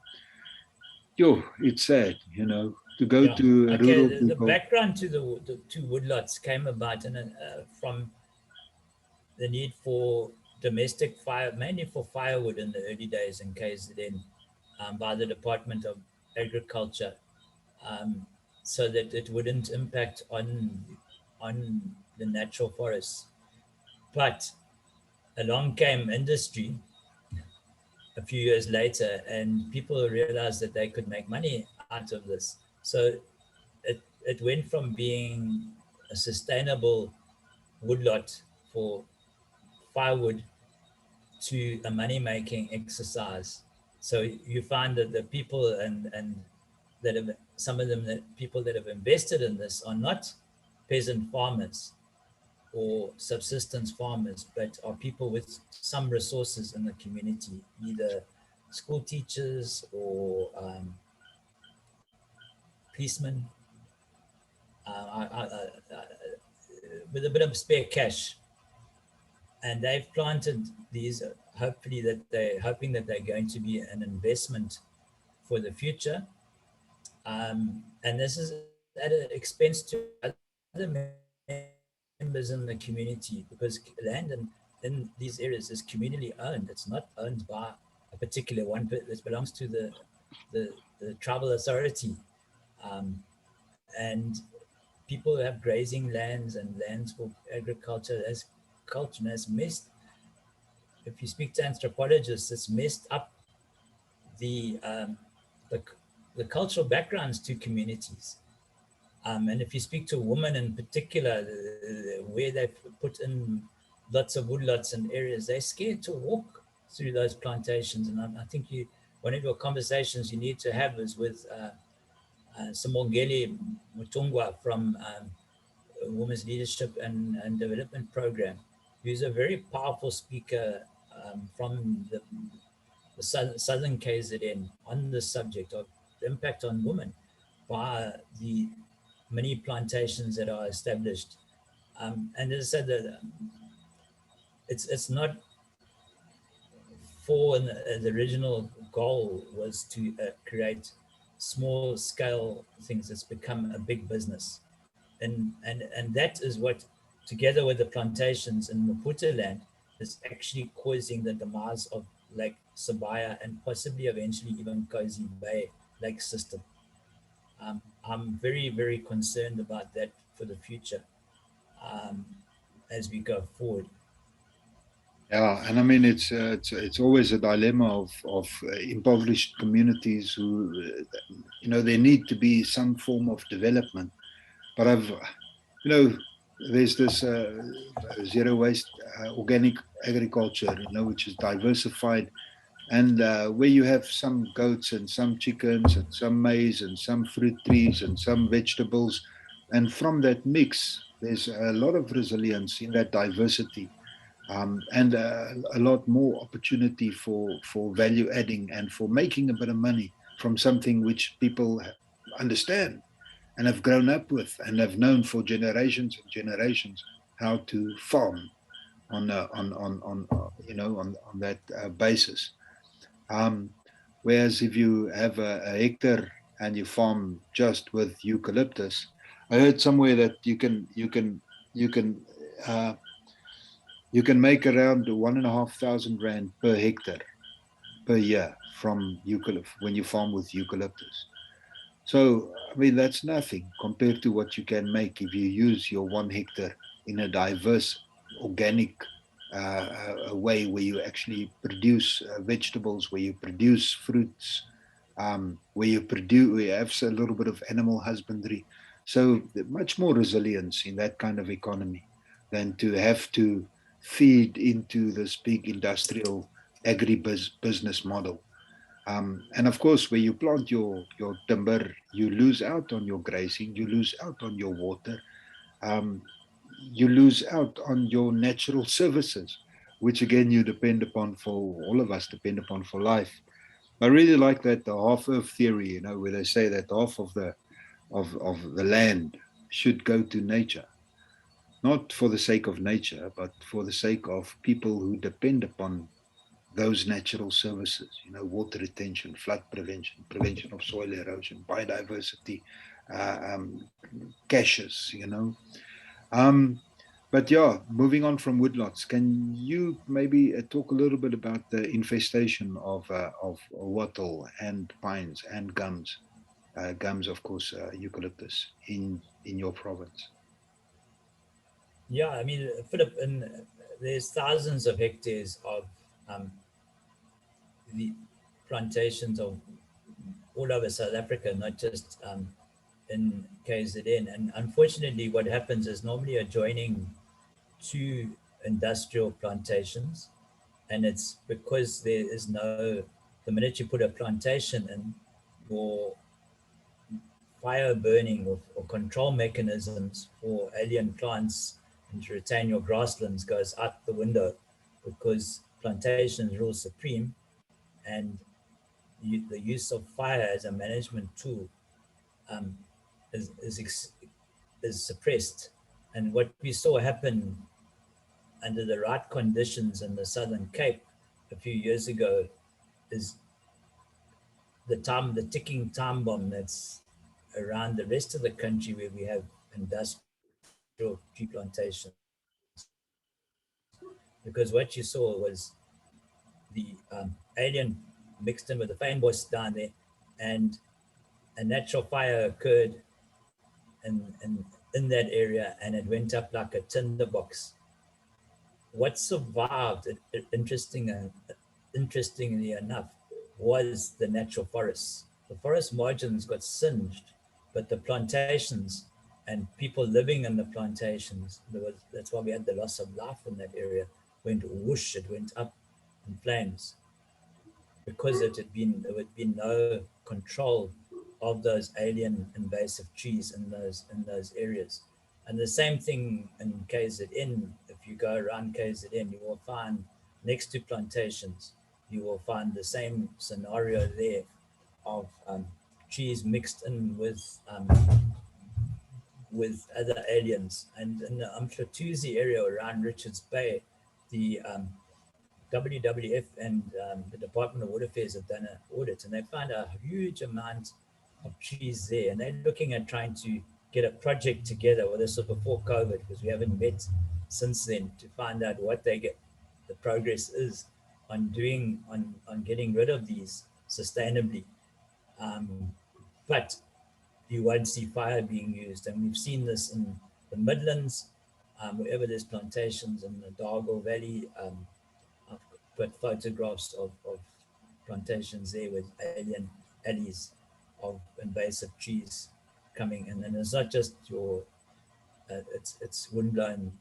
It's sad, to go Yeah. to Okay. rural The people. background to the two woodlots came about from the need for domestic fire, mainly for firewood in the early days in KZN, by the Department of Agriculture, um, so that it wouldn't impact on the natural forests. But along came industry a few years later, and people realized that they could make money out of this. So it went from being a sustainable woodlot for firewood to a money making exercise. So you find that the people and that have some of them that people that have invested in this are not peasant farmers or subsistence farmers, but are people with some resources in the community, either school teachers or policemen, with a bit of spare cash. And they've planted these, hopefully that they're hoping that they're going to be an investment for the future. And this is at an expense to other members in the community, because land in these areas is communally owned. It's not owned by a particular one, but it belongs to the tribal authority. Um, and people have grazing lands and lands for agriculture as culture has messed. If you speak to anthropologists, it's messed up the um, the, the cultural backgrounds to communities. And if you speak to women in particular, where they've put in lots of woodlots and areas, they're scared to walk through those plantations. And I think one of your conversations you need to have is with Simongeli Mutungwa from Women's Leadership and Development Program, who's a very powerful speaker from the southern KZN on the subject of the impact on women by the many plantations that are established. And as I said, that it's not for the original goal was to create small scale things. It's become a big business. And that is what, together with the plantations in Maputo land, is actually causing the demise of Lake Sabaya and possibly eventually even Kosi Bay lake system. I'm very, very concerned about that for the future um, as we go forward. Yeah, and I mean it's always a dilemma of impoverished communities who, there need to be some form of development. But there's this zero waste organic agriculture, which is diversified, and where you have some goats and some chickens and some maize and some fruit trees and some vegetables, and from that mix, there's a lot of resilience in that diversity. And a lot more opportunity for value adding and for making a bit of money from something which people understand and have grown up with and have known for generations and generations how to farm on that basis. Um, Whereas if you have a hectare and you farm just with eucalyptus, I heard somewhere that you can uh, you can make around 1,500 rand per hectare per year from eucalyptus when you farm with eucalyptus. So, I mean, that's nothing compared to what you can make if you use your 1 hectare in a diverse organic way where you actually produce vegetables, where you produce fruits, where you have a little bit of animal husbandry. So, much more resilience in that kind of economy than to have to feed into this big industrial agribusiness model. And of course, where you plant your timber, you lose out on your grazing, you lose out on your water, um, you lose out on your natural services, which again you depend upon for all of us depend upon for life. I really like that the half earth theory, where they say that half of the land should go to nature, not for the sake of nature, but for the sake of people who depend upon those natural services, water retention, flood prevention, prevention of soil erosion, biodiversity, caches, But yeah, moving on from woodlots, can you maybe talk a little bit about the infestation of wattle and pines and gums? Gums, of course, eucalyptus in your province. Yeah, I mean, Philip, there's thousands of hectares of um, the plantations of all over South Africa, not just in KZN. And unfortunately, what happens is normally adjoining two industrial plantations, and it's because there is no, the minute you put a plantation in, your fire burning or control mechanisms for alien plants and to retain your grasslands goes out the window, because plantations rule supreme, and the use of fire as a management tool um, is suppressed. And what we saw happen under the right conditions in the Southern Cape a few years ago is the ticking time bomb that's around the rest of the country where we have industrial tree plantations. Because what you saw was the alien mixed in with the fynbos down there, and a natural fire occurred in that area, and it went up like a tinderbox. What survived, interestingly enough, was the natural forests. The forest margins got singed, but the plantations and people living in the plantations, that's why we had the loss of life in that area, went whoosh, it went up in flames, because there had been no control of those alien invasive trees in those areas. And the same thing in KZN. If you go around KZN, you will find next to plantations, you will find the same scenario there of trees mixed in with other aliens. And in the Umhlatuzi area around Richards Bay, the WWF and the Department of Water Affairs have done an audit, and they found a huge amount of trees there. And they're looking at trying to get a project together. Well, this was before COVID, because we haven't met since then, to find out what the progress is on getting rid of these sustainably. But you won't see fire being used. And we've seen this in the Midlands, wherever there's plantations in the Dargle Valley. I've put photographs of plantations there with alien alleys of invasive trees coming in. And it's not just your, it's windblown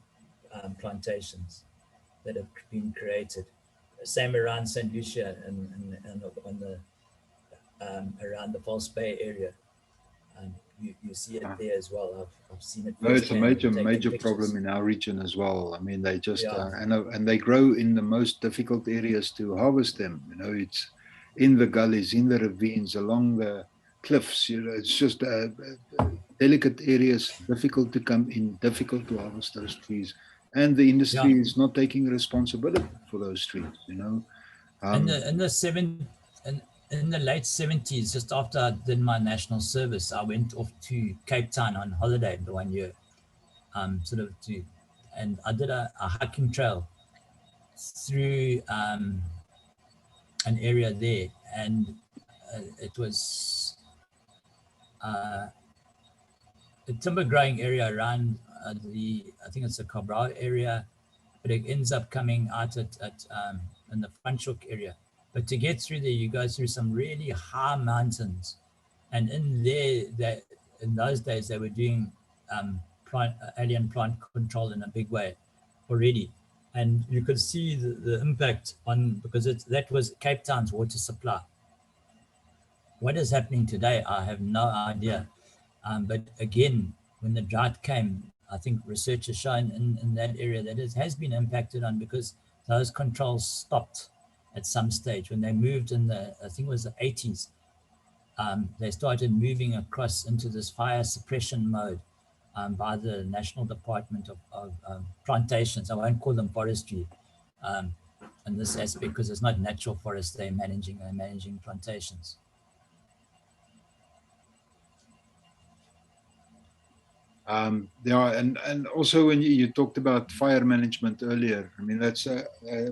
plantations that have been created. Same around St. Lucia and on the around the False Bay area. You see it there as well. I've seen it. No, it's a major pictures. problem in our region as well. I mean, they just Yeah. and they grow in the most difficult areas to harvest them. It's in the gullies, in the ravines, along the cliffs. It's just delicate areas, difficult to come in, difficult to harvest those trees, and the industry is not taking responsibility for those trees. In the late 70s, just after I did my national service, I went off to Cape Town on holiday the 1 year, and I did a hiking trail through an area there, and it was a timber growing area around I think it's the Cabral area, but it ends up coming out at in the Franschhoek area. But to get through there, you go through some really high mountains. And in there, in those days, they were doing alien plant control in a big way already. And you could see the impact because that was Cape Town's water supply. What is happening today, I have no idea. But again, when the drought came, I think research has shown in that area that it has been impacted on, because those controls stopped at some stage when they moved in I think it was the 80s. They started moving across into this fire suppression mode by the National Department of Plantations. I won't call them forestry. in this aspect, because it's not natural forest they're managing plantations. Yeah, and also when you talked about fire management earlier, I mean, that's a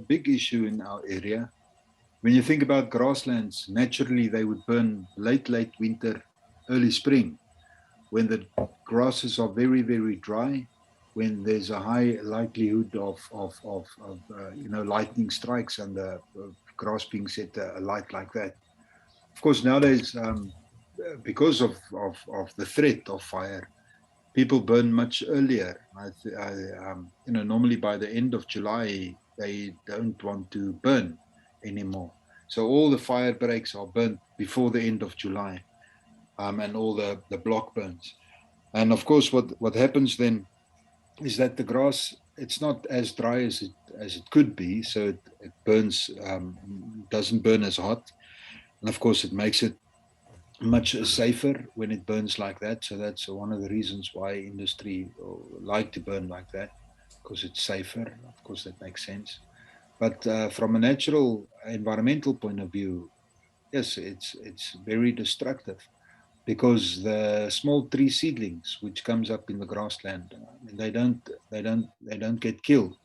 big issue in our area. When you think about grasslands, naturally they would burn late winter, early spring, when the grasses are very, very dry, when there's a high likelihood of lightning strikes and the grass being set alight like that. Of course, nowadays, because of the threat of fire, people burn much earlier. Normally by the end of July, they don't want to burn anymore. So all the fire breaks are burnt before the end of July, and all the block burns. And of course, what happens then is that the grass, it's not as dry as it could be, so it burns, doesn't burn as hot, and of course it makes it much safer when it burns like that. So that's one of the reasons why industry like to burn like that, because it's safer. Of course, that makes sense. But from a natural environmental point of view, yes, it's very destructive, because the small tree seedlings which comes up in the grassland, they don't get killed.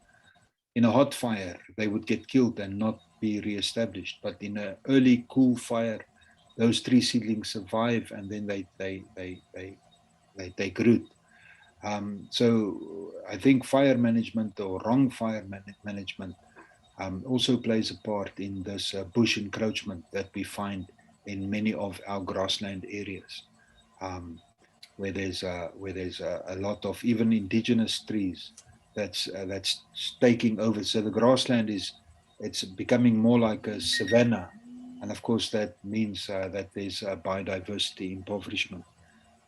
In a hot fire, they would get killed and not be reestablished. But in an early cool fire, those tree seedlings survive, and then they take root. So I think fire management, or wrong fire management, also plays a part in this bush encroachment that we find in many of our grassland areas, where there's a lot of even indigenous trees that's taking over. So the grassland it's becoming more like a savanna, and of course that means that there's a biodiversity impoverishment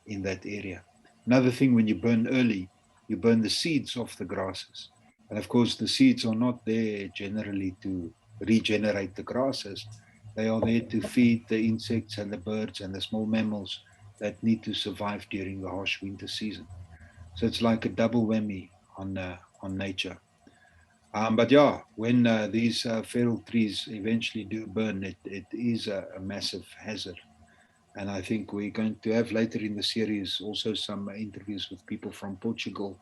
in that area. Another thing, when you burn early, you burn the seeds of the grasses. And of course, the seeds are not there generally to regenerate the grasses. They are there to feed the insects and the birds and the small mammals that need to survive during the harsh winter season. So it's like a double whammy on nature. But yeah, when these feral trees eventually do burn, it is a massive hazard. And I think we're going to have later in the series also some interviews with people from Portugal.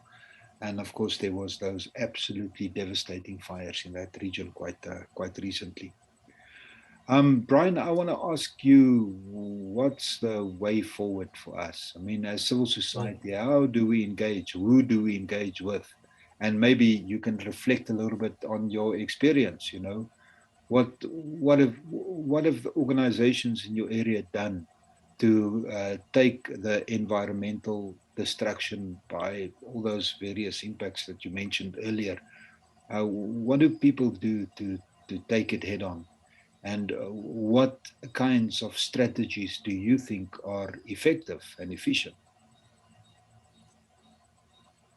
And of course, there was those absolutely devastating fires in that region quite recently. Bryan, I want to ask you, what's the way forward for us? I mean, as civil society, how do we engage? Who do we engage with? And maybe you can reflect a little bit on your experience. What have the organizations in your area done to take the environmental destruction by all those various impacts that you mentioned earlier? What do people do to take it head on? And what kinds of strategies do you think are effective and efficient?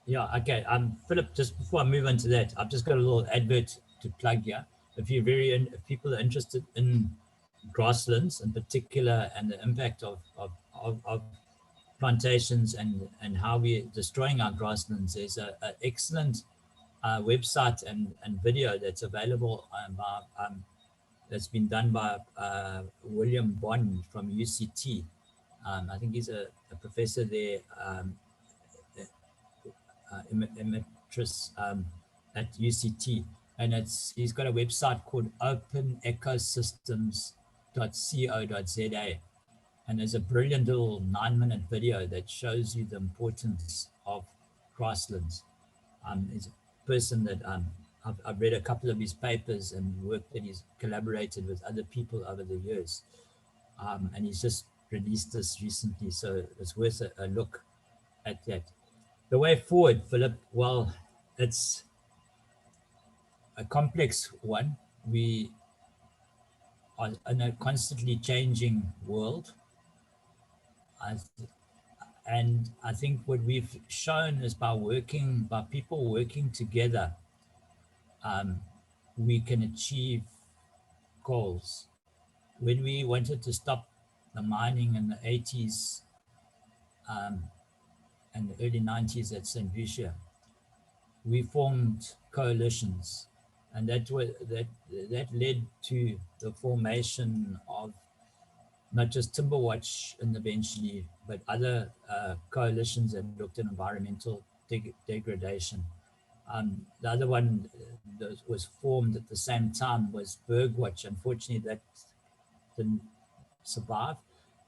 Yeah, okay. Philip, just before I move on to that, I've just got a little advert to plug here. If people are interested in grasslands in particular, and the impact of plantations, and how we're destroying our grasslands, there's an excellent website and video that's available, that's been done by William Bond from UCT. I think he's a professor there, emeritus, at UCT, and he's got a website called openecosystems.co.za, and there's a brilliant little 9-minute video that shows you the importance of grasslands. He's a person that I've read a couple of his papers and work that he's collaborated with other people over the years, and he's just released this recently, so it's worth a look at that. The way forward, Philip, well, it's a complex one. We are in a constantly changing world. And I think what we've shown is by people working together, we can achieve goals. When we wanted to stop the mining in the 80s and the early 90s at St. Lucia, we formed coalitions and that led to the formation of not just TimberWatch and eventually, but other coalitions that looked at environmental degradation. The other one that was formed at the same time was Bergwatch. Unfortunately, that didn't survive.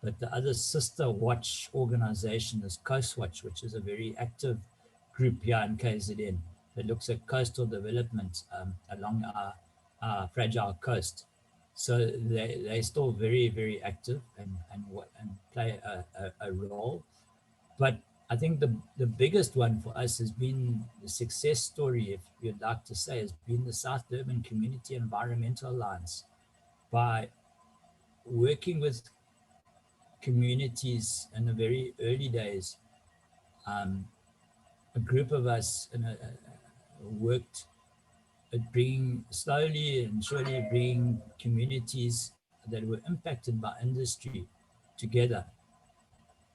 But the other sister watch organization is Coastwatch, which is a very active group here in KZN that looks at coastal development along our fragile coast. So they're still very, very active and play a role. But I think the biggest one for us has been the success story, if you'd like to say, has been the South Durban Community Environmental Alliance. By working with communities in the very early days, a group of us worked at bringing, slowly and surely bringing communities that were impacted by industry together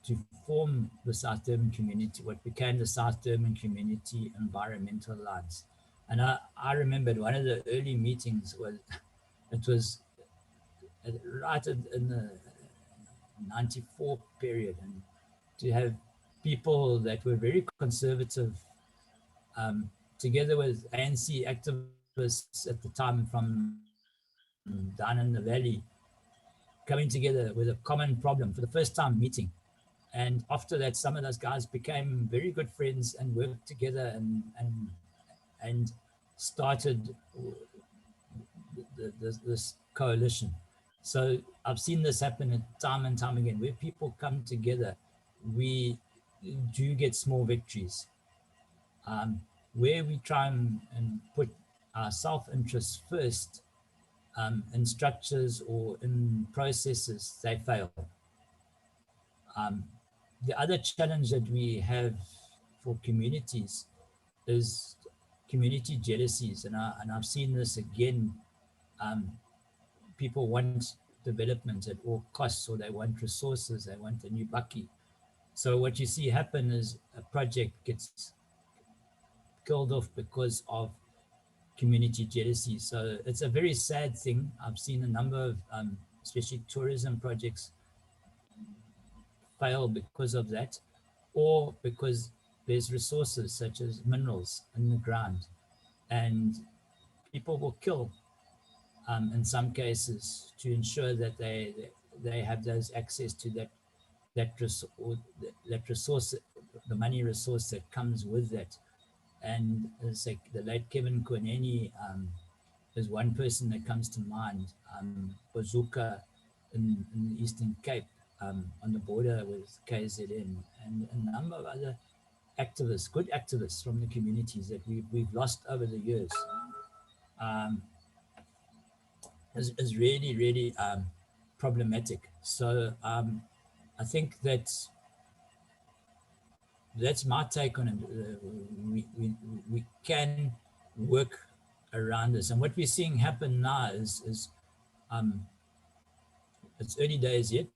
to form the South Durban community, what became the South Durban Community Environmental Alliance. And I remembered one of the early meetings was, it was right in the 94 period, and to have people that were very conservative together with ANC activists at the time from down in the valley, coming together with a common problem for the first time meeting. And after that, some of those guys became very good friends and worked together and started this coalition. So I've seen this happen time and time again, where people come together, we do get small victories. Where we try and put our self-interest first in structures or in processes, they fail. The other challenge that we have for communities is community jealousies, and I've seen this again. People want development at all costs, or they want resources, they want a new bucky. So what you see happen is a project gets killed off because of community jealousy. So it's a very sad thing. I've seen a number of, especially tourism projects, fail because of that, or because there's resources such as minerals in the ground, and people will kill in some cases to ensure that they have those access to that resource, the money resource that comes with that. And it's like the late Kevin Kwaneni is one person that comes to mind. Bazooka in the Eastern Cape, on the border with KZN, and a number of other activists, good activists from the communities that we've lost over the years, is really, really problematic. So I think that's my take on it. We can work around this, and what we're seeing happen now is it's early days yet,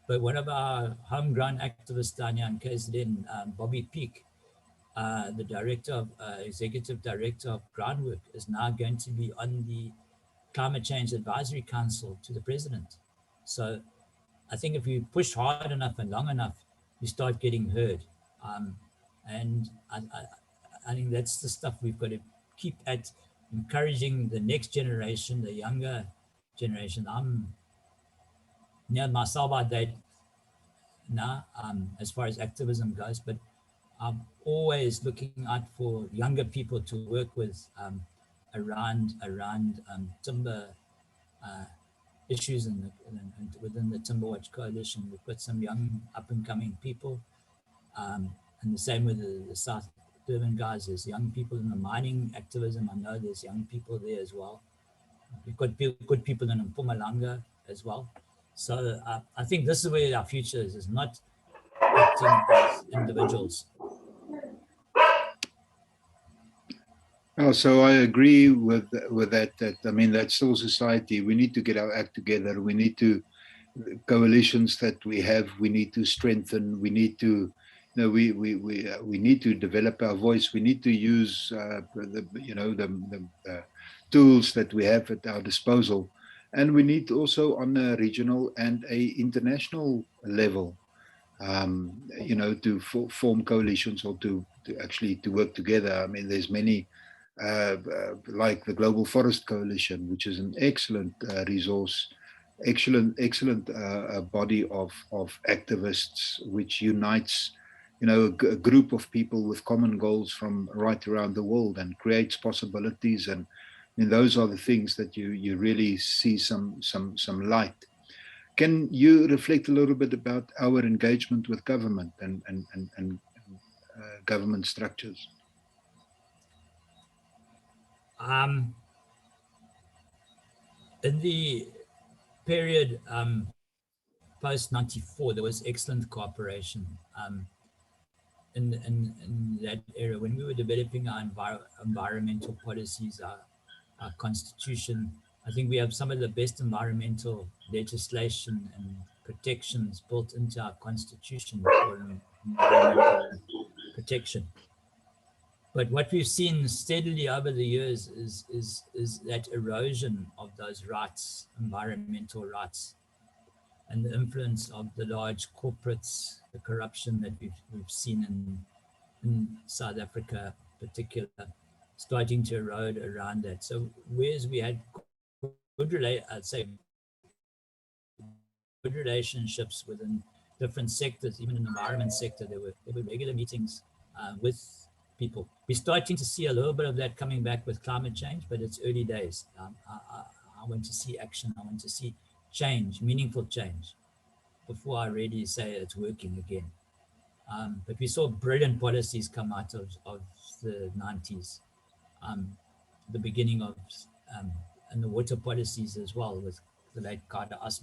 but one of our homegrown activists down here in KZN, Bobby Peak, the director of executive director of groundwork, is now going to be on the Climate Change Advisory Council to the president. So I think if you push hard enough and long enough, you start getting heard. And I think that's the stuff we've got to keep at, encouraging the next generation, the younger generation. I'm near my sell-by date now, as far as activism goes, but I'm always looking out for younger people to work with around timber issues and within the TimberWatch coalition. We've got some young up-and-coming people, and the same with the South Durban guys. There's young people in the mining activism. I know there's young people there as well. We've got good people in Mpumalanga as well. So I think this is where our future is not acting as individuals. Oh, so I agree with that. I mean, that's still society. We need to get our act together. We need to, coalitions that we have, we need to strengthen. We need to, we need to develop our voice. We need to use tools that we have at our disposal. And we need also on a regional and a international level, to form coalitions or to actually to work together. I mean, there's many, like the Global Forest Coalition, which is an excellent resource, excellent body of activists, which unites, a group of people with common goals from right around the world and creates possibilities. And those are the things that you really see some light. Can you reflect a little bit about our engagement with government and government structures? In the period post 94, there was excellent cooperation. In that era, when we were developing our environmental policies, our constitution, I think we have some of the best environmental legislation and protections built into our constitution for environmental protection. But what we've seen steadily over the years is that erosion of those rights, environmental rights, and the influence of the large corporates, the corruption that we've seen in South Africa, particular, starting to erode around that. So whereas we had good relationships within different sectors, even in the environment sector, there were regular meetings with people. We're starting to see a little bit of that coming back with climate change, but it's early days. I want to see action. I want to see change, meaningful change, before I really say it's working again. But we saw brilliant policies come out of the 90s, the beginning of, and the water policies as well, with the late Bryan Ashe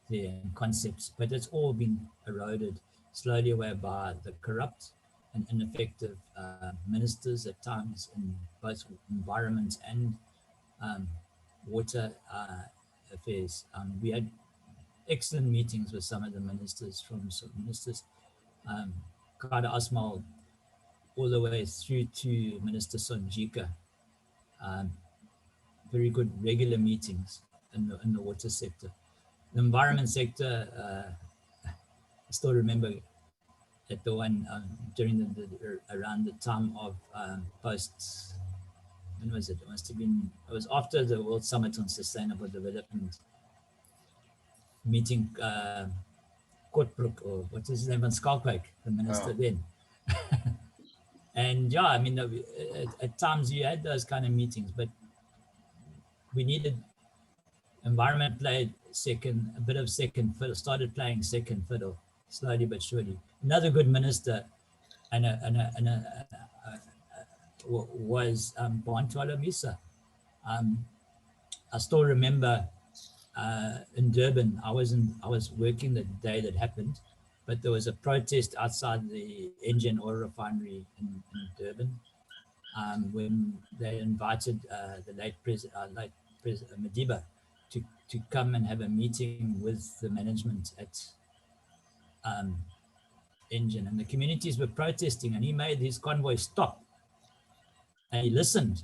there and concepts, but it's all been eroded slowly away by the corrupt and ineffective ministers at times in both environment and water affairs. We had excellent meetings with some of the ministers, Bryan Ashe all the way through to Minister Sonjika. Very good regular meetings in the water sector. The environment sector, I still remember at the one during around the time of post, when was it? It must have been, it was after the World Summit on Sustainable Development, meeting Kortbroek, or what is his name, Van Schalkwyk, the minister then. And yeah, I mean, at times you had those kind of meetings, but we needed, environment played a bit of second fiddle, started playing second fiddle, slowly but surely. Another good minister was Bontwala Misa. I still remember in Durban, I was working the day that happened, but there was a protest outside the Engen oil refinery in Durban when they invited the late President Madiba to come and have a meeting with the management at Engen, and the communities were protesting, and he made his convoy stop and he listened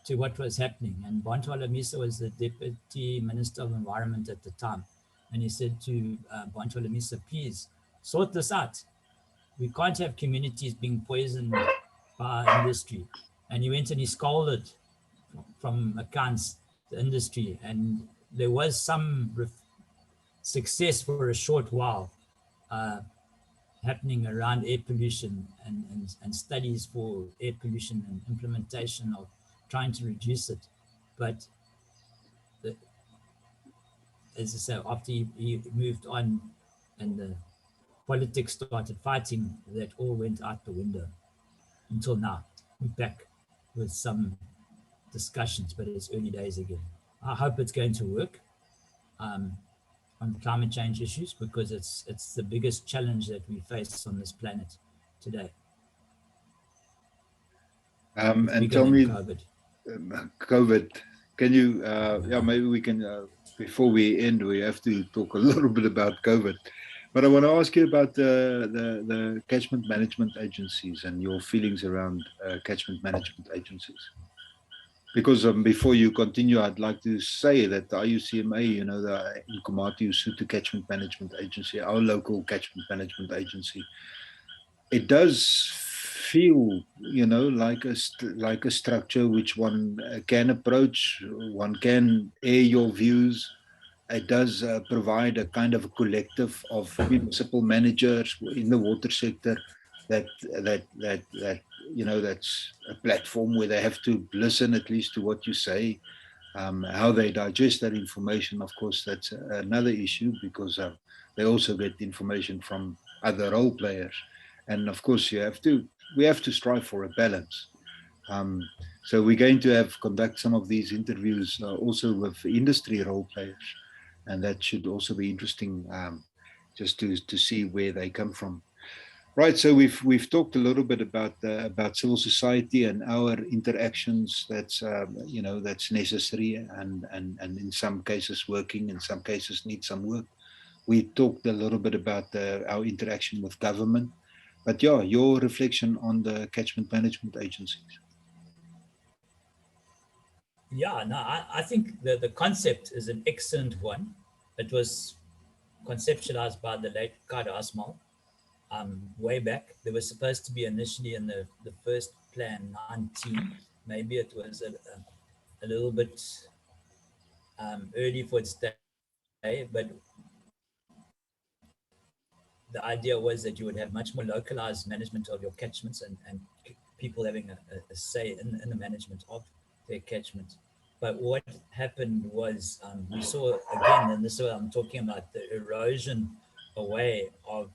to what was happening. And Bontwala Misa was the Deputy Minister of Environment at the time, and he said to Bontwala Misa, please sort this out. We can't have communities being poisoned by industry. And he went and he scolded from accounts the industry, and there was some success for a short while happening around air pollution and studies for air pollution and implementation of trying to reduce it. But as I say, after he moved on and the politics started fighting, that all went out the window until now. We're back with some discussions, but it's early days again. I hope it's going to work on climate change issues, because it's the biggest challenge that we face on this planet today. And tell me, COVID, can you, maybe we can, before we end, we have to talk a little bit about COVID. But I want to ask you about the catchment management agencies and your feelings around catchment management agencies. Because before you continue, I'd like to say that the IUCMA, you know, the Nkomati Usuthu Catchment Management Agency, our local catchment management agency, it does feel, you know, like a structure which one can approach, one can air your views. It does provide a kind of a collective of municipal managers in the water sector that you know, that's a platform where they have to listen at least to what you say. How they digest that information, of course, that's another issue, because they also get information from other role players, and of course we have to strive for a balance. Um, so we're going to conduct some of these interviews also with industry role players, and that should also be interesting, just to see where they come from. Right. So we've talked a little bit about civil society and our interactions. That's you know, that's necessary, and in some cases working, in some cases need some work. We talked a little bit about our interaction with government, but yeah, your reflection on the catchment management agencies. Yeah, no, I think the concept is an excellent one. It was conceptualized by the late Kado Asmal way back. There was supposed to be initially in the first plan 19, maybe it was a little bit early for its day, but the idea was that you would have much more localized management of your catchments and people having a say in the management of their catchment. But what happened was we saw again, and this is what I'm talking about, the erosion away of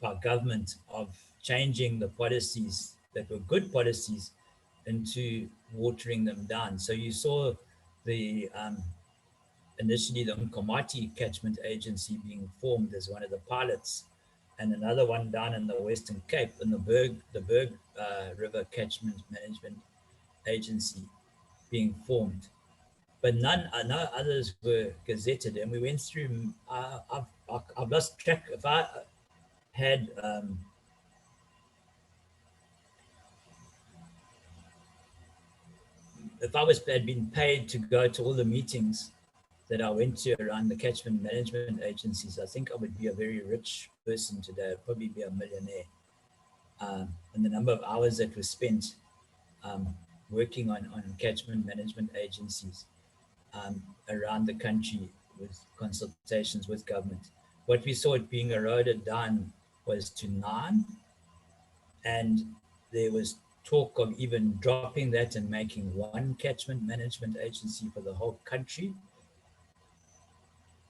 our government of changing the policies that were good policies into watering them down. So you saw the initially the Nkomati Catchment Agency being formed as one of the pilots, and another one down in the Western Cape in the Berg River Catchment Management Agency being formed. But no others were gazetted, and we went through. I've lost track. If I had if I had been paid to go to all the meetings that I went to around the catchment management agencies, I think I would be a very rich person today. I'd probably be a millionaire. And the number of hours that were spent working on catchment management agencies around the country with consultations with government. What we saw it being eroded down was to 9, and there was talk of even dropping that and making one catchment management agency for the whole country.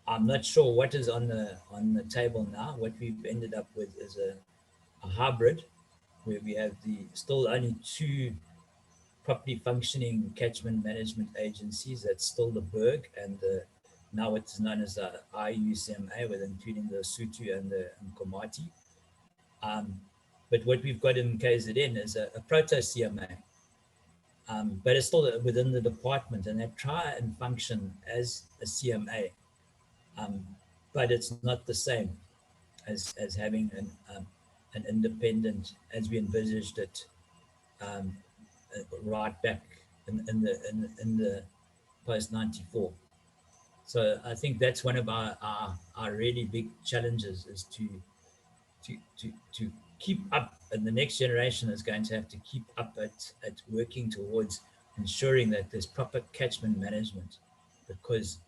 I'm not sure what is on the table now. What we've ended up with is a hybrid where we have still only 2 properly functioning catchment management agencies. That's still the Berg and now it's known as the IUCMA, with including the Sutu and the Nkomati. But what we've got in KZN is a proto-CMA, but it's still within the department, and they try and function as a CMA, but it's not the same as having an independent, as we envisaged it right back in the post 94. So I think that's one of our really big challenges, is to keep up, and the next generation is going to have to keep up at working towards ensuring that there's proper catchment management, because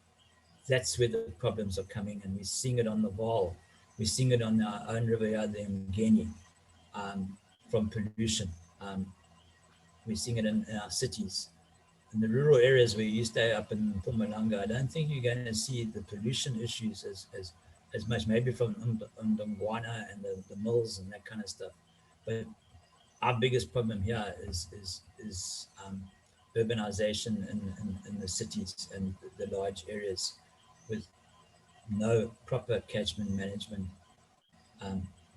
that's where the problems are coming, and we're seeing it on the Vaal, we're seeing it on our own river, the Mgeni, from pollution. We're seeing it in our cities. In the rural areas where you stay up in Mpumalanga, I don't think you're going to see the pollution issues as much, maybe from Ndongwana and the mills and that kind of stuff. But our biggest problem here is urbanization in the cities and the large areas, with no proper catchment management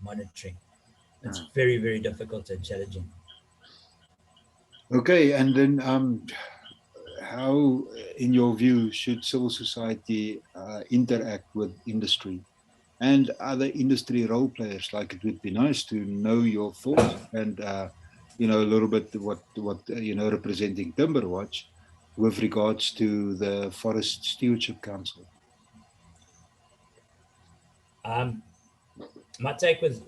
monitoring. It's very, very difficult and challenging. Okay, and then how, in your view, should civil society interact with industry and other industry role players? Like, it would be nice to know your thoughts and you know, a little bit what you know, representing TimberWatch with regards to the Forest Stewardship Council. My take with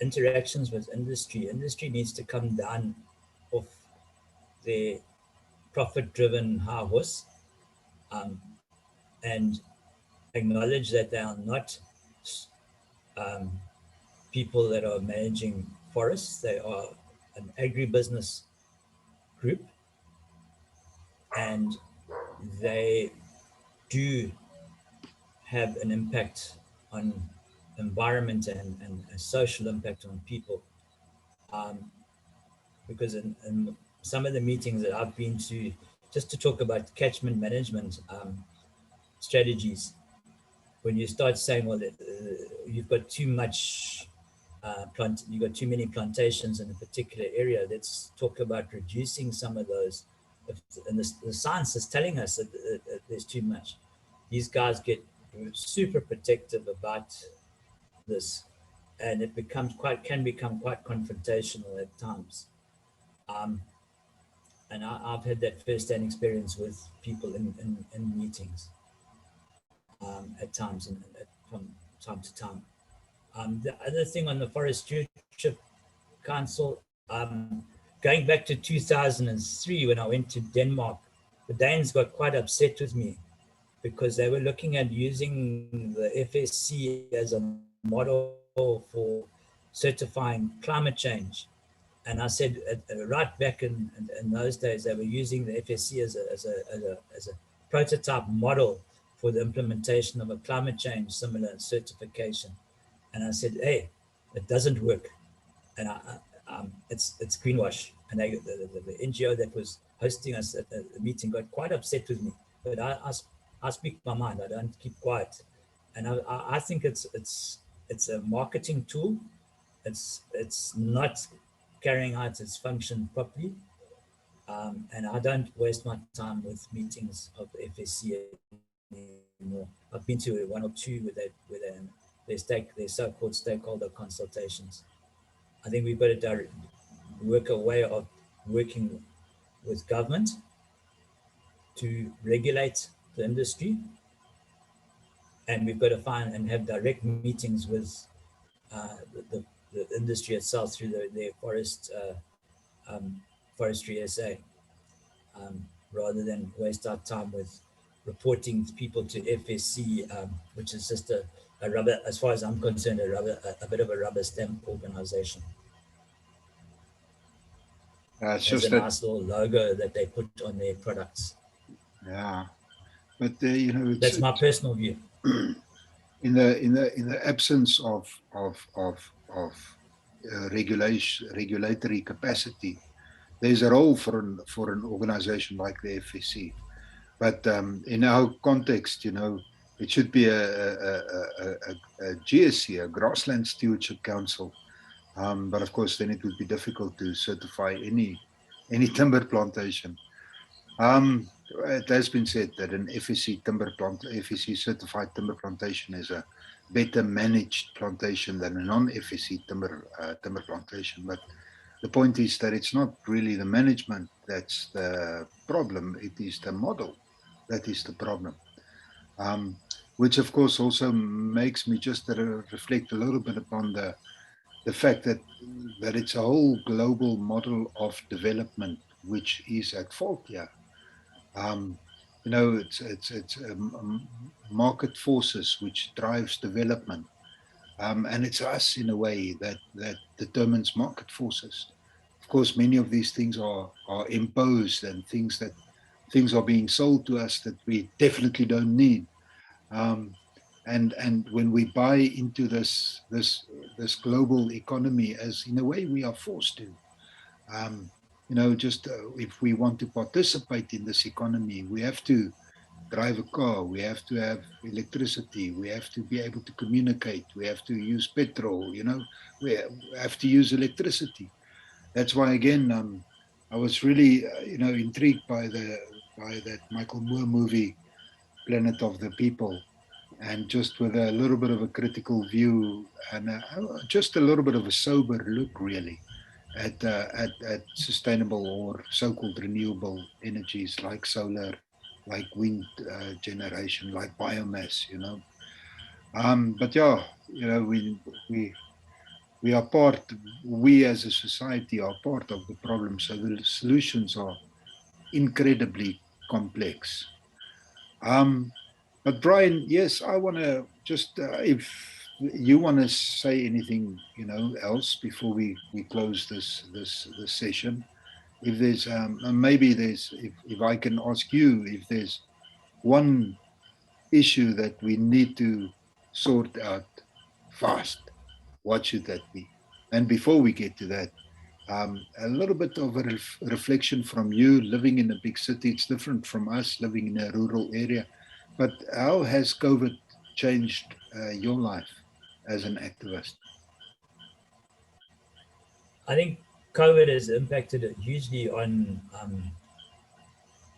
interactions with industry. Industry needs to come down off their profit-driven high horse, um, and acknowledge that they are not um, people that are managing forests. They are an agribusiness group, and they do have an impact on environment and a social impact on people. Um, because in some of the meetings that I've been to, just to talk about catchment management strategies, when you start saying, well, you've got too much you've got too many plantations in a particular area, let's talk about reducing some of those. And the science is telling us that there's too much. These guys get super protective about this, and it can become quite confrontational at times. Um, and I've had that first-hand experience with people in meetings at times and from time to time. The other thing on the Forest Stewardship Council, going back to 2003 when I went to Denmark, the Danes got quite upset with me because they were looking at using the FSC as a model for certifying climate change. And I said, right back in those days, they were using the FSC as a prototype model for the implementation of a climate change similar certification. And I said, hey, it doesn't work. And it's greenwash. And the NGO that was hosting us at the meeting got quite upset with me. But I speak my mind. I don't keep quiet. And I think it's a marketing tool. It's not carrying out its function properly. And I don't waste my time with meetings of the FSC anymore. I've been to one or two with their so-called stakeholder consultations. I think we've got to work a way of working with government to regulate the industry, and we've got to find and have direct meetings with the industry itself through their forestry SA, rather than waste our time with reporting people to FSC, which is just a rubber, as far as I'm concerned, a bit of a rubber stamp organization. It's There's just a that, nice little logo that they put on their products. yeah, but you know, That's my personal view. In the absence of regulatory capacity, there's a role for an organization like the FSC. But in our context, you know, it should be a GSC, a Grassland Stewardship Council. But of course, then it would be difficult to certify any timber plantation. It has been said that an FSC certified timber plantation is a better managed plantation than a non-FSC timber plantation. But the point is that it's not really the management that's the problem; it is the model that is the problem. Which of course also makes me just reflect a little bit upon the fact that it's a whole global model of development which is at fault here. You know, it's market forces which drives development, and it's us in a way that determines market forces. Of course, many of these things are imposed, and things are being sold to us that we definitely don't need. And when we buy into this global economy, as in a way we are forced to, you know, just if we want to participate in this economy, we have to drive a car, we have to have electricity, we have to be able to communicate, we have to use petrol, you know, we have to use electricity. That's why, again, I was really, you know, intrigued by that Michael Moore movie, Planet of the People, and just with a little bit of a critical view and just a little bit of a sober look, really, at sustainable or so-called renewable energies like solar, like wind generation, like biomass, you know. But yeah, you know, we are part, we as a society are part of the problem. So the solutions are incredibly complex. Um, but Bryan, yes, I want to just, if you want to say anything, you know, else before we close this session, if there's maybe there's if I can ask you if there's one issue that we need to sort out fast, what should that be? And before we get to that, a little bit of a reflection from you living in a big city. It's different from us living in a rural area. But how has COVID changed your life as an activist? I think COVID has impacted hugely on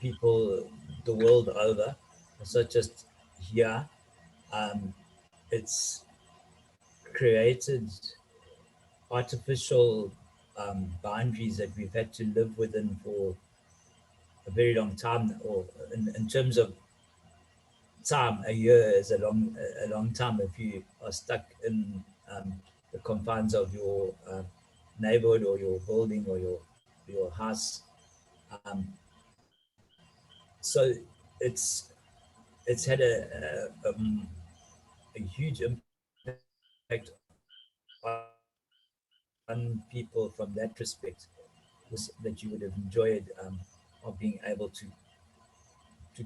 people the world over. It's not just here. Um, it's created artificial boundaries that we've had to live within for a very long time, or in terms of time, a year is a long time if you are stuck in the confines of your neighborhood or your building or your house. Um, so it's it's had a huge impact on people from that respect, that you would have enjoyed of being able to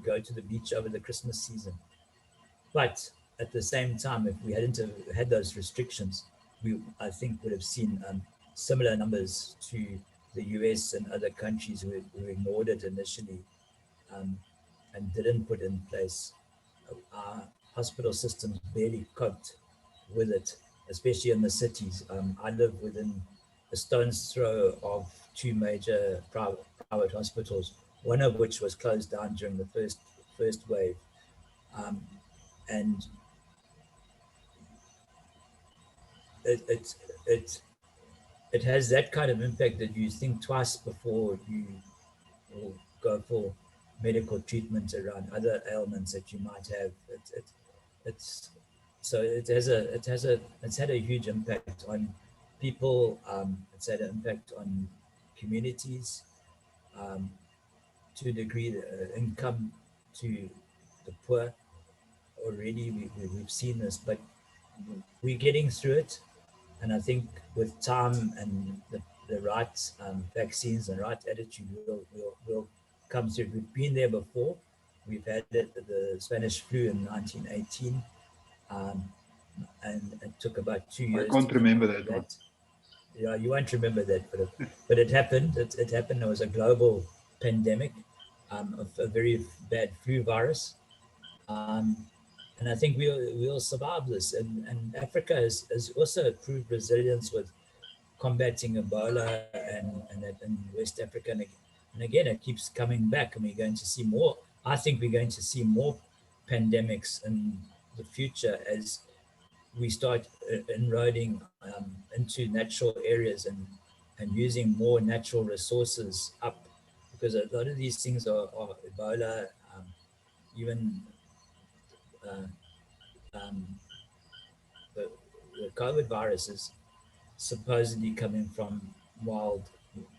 go to the beach over the Christmas season. But at the same time, if we hadn't have had those restrictions, we, I think, would have seen similar numbers to the US and other countries who ignored it initially, um, and didn't put in place. Our hospital systems barely coped with it, especially in the cities. I live within a stone's throw of two major private hospitals, one of which was closed down during the first wave. Um, and it, it it it has that kind of impact that you think twice before you will go for medical treatment around other ailments that you might have. It's so it's had a huge impact on people. It's had an impact on communities, um, to a degree, the income to the poor. Already we've seen this, but we're getting through it. And I think with time and the right vaccines and right attitude, we'll come through. We've been there before. We've had the Spanish flu in 1918, um, and it took about 2 I years to can't come remember out of that one. that. Yeah, you won't remember that, but it happened. It happened. It was a global pandemic of a very bad flu virus. Um, and I think we'll survive this. And Africa has also proved resilience with combating Ebola and that in West Africa. And again, it keeps coming back, and we're going to see more. I think we're going to see more pandemics in the future as we start inroading into natural areas and using more natural resources up, because a lot of these things are Ebola, even uh, um, the, the COVID virus is supposedly coming from wild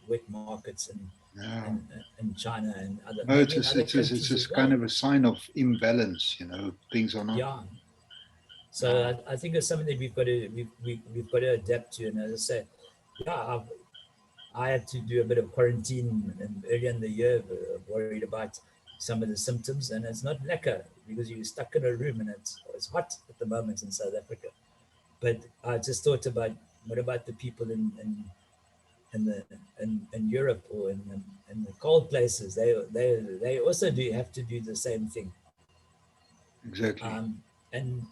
wet markets Yeah. in China and other, No, maybe in other it's countries as just kind well. of a sign of imbalance, you know, things are not. Yeah. So I think it's something that we've got to adapt to. And as I say, yeah, I had to do a bit of quarantine earlier in the year, worried about some of the symptoms, and it's not lekker because you're stuck in a room and it's hot at the moment in South Africa. But I just thought about, what about the people in the in Europe or in the cold places? They also do have to do the same thing. Exactly. Um, and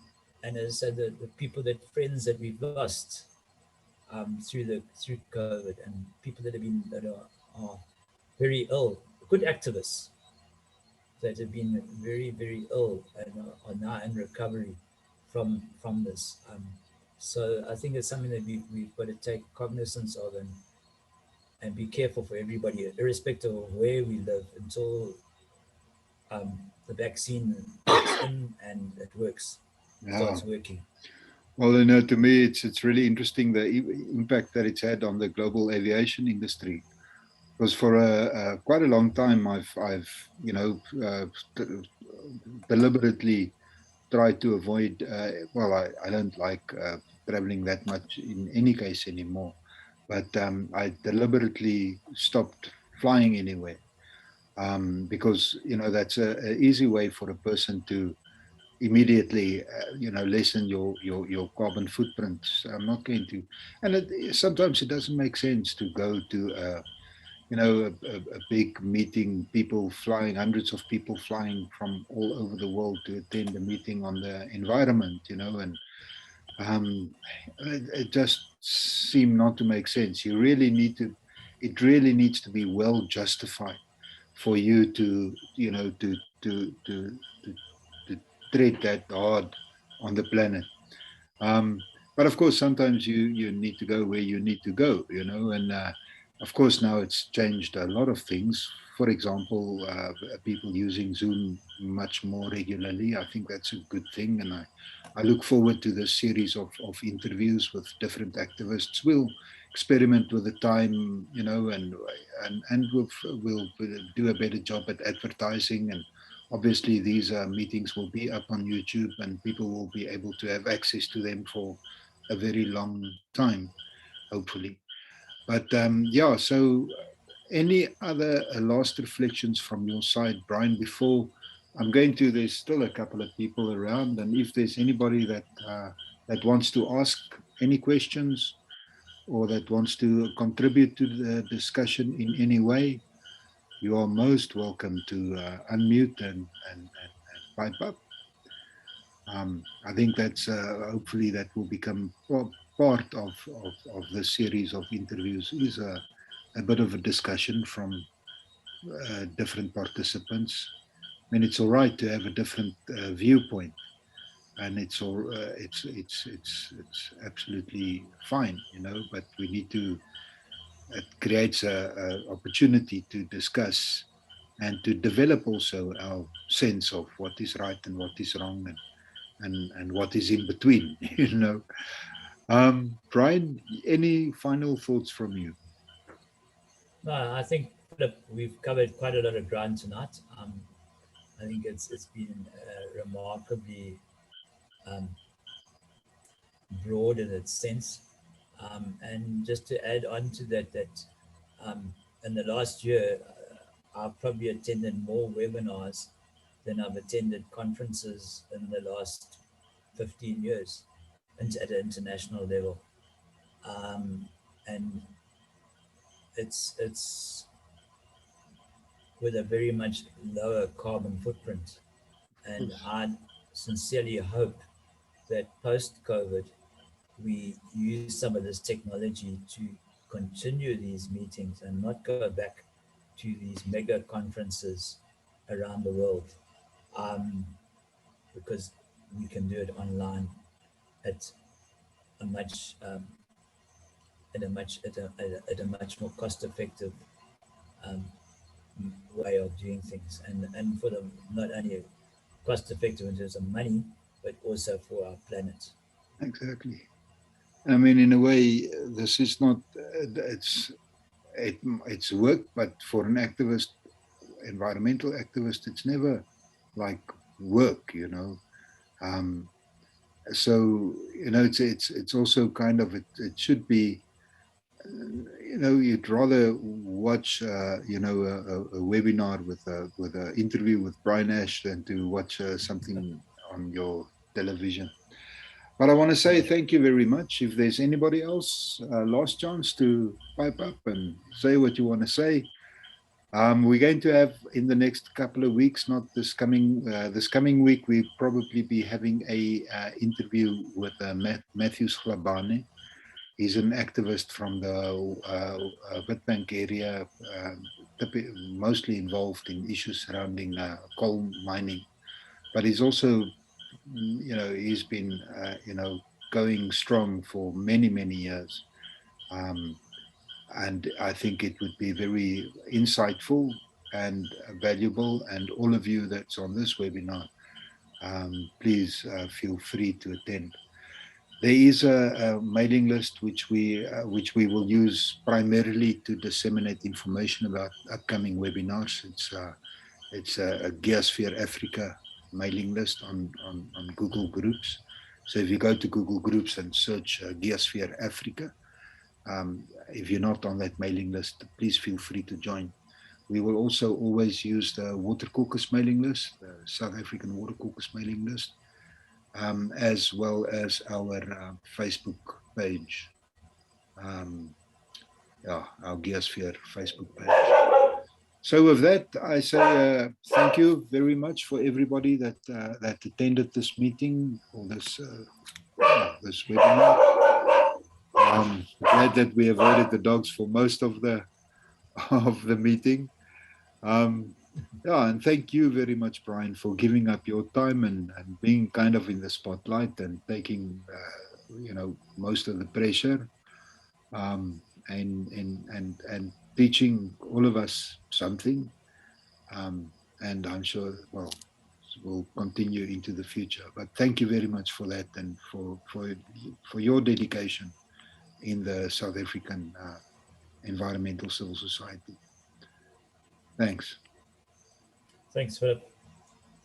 and as I said, the people, that friends that we've lost through COVID, and people that are very ill, good activists that have been very ill and are now in recovery from this. So I think it's something that we've got to take cognizance of, and be careful for everybody, irrespective of where we live, until the vaccine gets in and it works, Yeah. starts working. Well, you know, to me, it's really interesting the impact that it's had on the global aviation industry. Because for quite a long time, I've you know deliberately tried to avoid. Well, I don't like traveling that much in any case anymore, but I deliberately stopped flying anywhere because you know that's a easy way for a person to immediately you know lessen your carbon footprint. So I'm not going to, and sometimes it doesn't make sense to go to you know a big meeting, people flying, hundreds of people flying from all over the world to attend a meeting on the environment, you know, and um, it just seemed not to make sense. You really need to, it really needs to be well justified for you to, you know, to, to tread that hard on the planet. Um, but of course, sometimes you need to go where you need to go, you know, and of course now it's changed a lot of things. For example, people using Zoom much more regularly. I think that's a good thing, and I look forward to this series of interviews with different activists. We'll experiment with the time, you know, and we'll do a better job at advertising. And obviously these meetings will be up on YouTube, and people will be able to have access to them for a very long time, hopefully. But yeah, so any other last reflections from your side, Bryan, before I'm going to, there's still a couple of people around, and if there's anybody that wants to ask any questions or that wants to contribute to the discussion in any way, you are most welcome to unmute and pipe up. I think that's hopefully that will become part of the series of interviews, is a bit of a discussion from different participants. I mean, it's all right to have a different viewpoint, and it's absolutely fine, you know. But we need to, it creates a opportunity to discuss and to develop also our sense of what is right and what is wrong, and what is in between, you know. Bryan, any final thoughts from you? No, I think, Philip, we've covered quite a lot of ground tonight. I think it's been remarkably um, broad in its sense. And just to add on to that, um, in the last year, I've probably attended more webinars than I've attended conferences in the last 15 years at an international level. And it's with a very much lower carbon footprint. And I sincerely hope that post-COVID, we use some of this technology to continue these meetings and not go back to these mega conferences around the world, um, because we can do it online at a much at a much more cost-effective um, way of doing things, and for them not only cost-effective in terms of money, but also for our planet. Exactly. I mean, in a way, this is not, it's work, but for an activist, environmental activist, it's never like work, you know. Um, so, you know, it's also kind of, it should be, you know, you'd rather watch, you know, a webinar with an interview with Bryan Ashe than to watch something on your television. But I want to say thank you very much. If there's anybody else, last chance to pipe up and say what you want to say. We're going to have in the next couple of weeks, not this coming week, we'll probably be having a interview with Matthew Schlabane. He's an activist from the Witbank area, mostly involved in issues surrounding coal mining. But he's also, you know, he's been, you know, going strong for many, many years. Um, And I think it would be very insightful and valuable. And all of you that's on this webinar, please feel free to attend. There is a mailing list which we will use primarily to disseminate information about upcoming webinars. It's a Geosphere Africa mailing list on Google Groups. So if you go to Google Groups and search Geosphere Africa, if you're not on that mailing list, please feel free to join. We will also always use the Water Caucus mailing list, the South African Water Caucus mailing list, as well as our Facebook page, our Geosphere Facebook page. So with that, I say thank you very much for everybody that attended this meeting or this webinar. Glad that we avoided the dogs for most of the meeting. And thank you very much, Bryan, for giving up your time and being kind of in the spotlight and taking most of the pressure, and teaching all of us something. And I'm sure, we'll continue into the future. But thank you very much for that and for your dedication in the South African environmental civil society. Thanks. Thanks, Philip.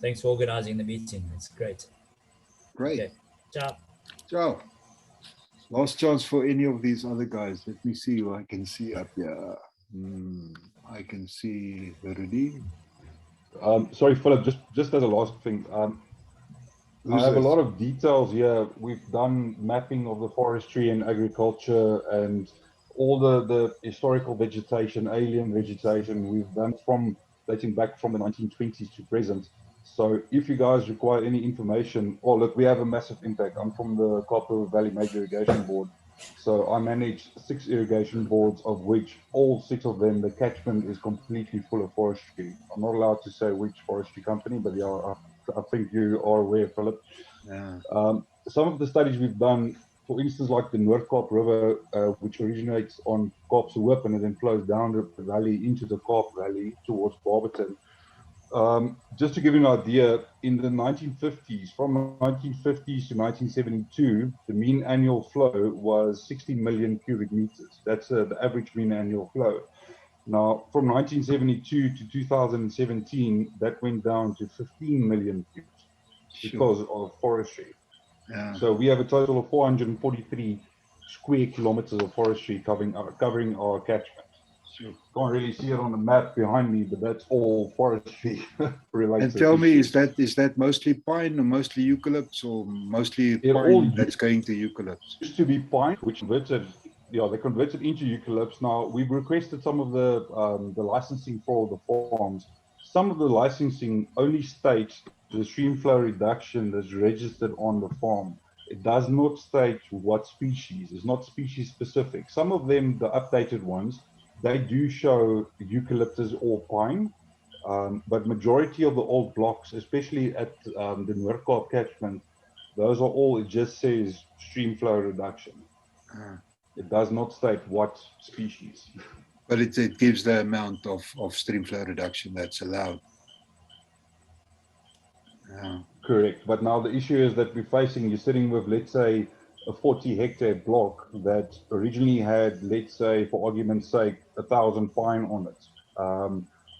Thanks for organizing the meeting. It's great. Great. Okay. Ciao. Ciao. Last chance for any of these other guys. Let me see who I can see up here. I can see Rudy. Sorry, Philip, just as a last thing. I have a lot of details here. We've done mapping of the forestry and agriculture and all the historical vegetation, alien vegetation we've done from dating back from the 1920s to present. So if you guys require any information, look, we have a massive impact. I'm from the Copper Valley Major Irrigation Board. So I manage 6 irrigation boards, of which all 6 of them, the catchment is completely full of forestry. I'm not allowed to say which forestry company, but yeah, I think you are aware, Philip. Yeah. Some of the studies we've done, for instance, like the Noord-Kaap River, which originates on Kaapse Hoop and then flows down the valley into the Kaap Valley towards Barberton. Just to give you an idea, in the 1950s, from 1950s to 1972, the mean annual flow was 60 million cubic meters. That's the average mean annual flow. Now, from 1972 to 2017, that went down to 15 million cubes because of forestry. Yeah. So we have a total of 443 square kilometers of forestry covering our catchment. Sure. Can't really see it on the map behind me, but that's all forestry related. And tell me, is that mostly pine or mostly eucalypts or mostly pine that's going to eucalypts? Used to be pine, which they converted into eucalypts. Now we've requested some of the licensing for the farms. Some of the licensing only states the stream flow reduction that's registered on the farm. It does not state what species. It's not species specific. Some of them, the updated ones, they do show eucalyptus or pine, but majority of the old blocks, especially at the Noord-Kaap catchment, those are all, it just says stream flow reduction. It does not state what species. But it gives the amount of stream flow reduction that's allowed. Correct. But now the issue is that we're facing, you're sitting with, let's say, a 40-hectare block that originally had, let's say, for argument's sake, 1,000 pine on it.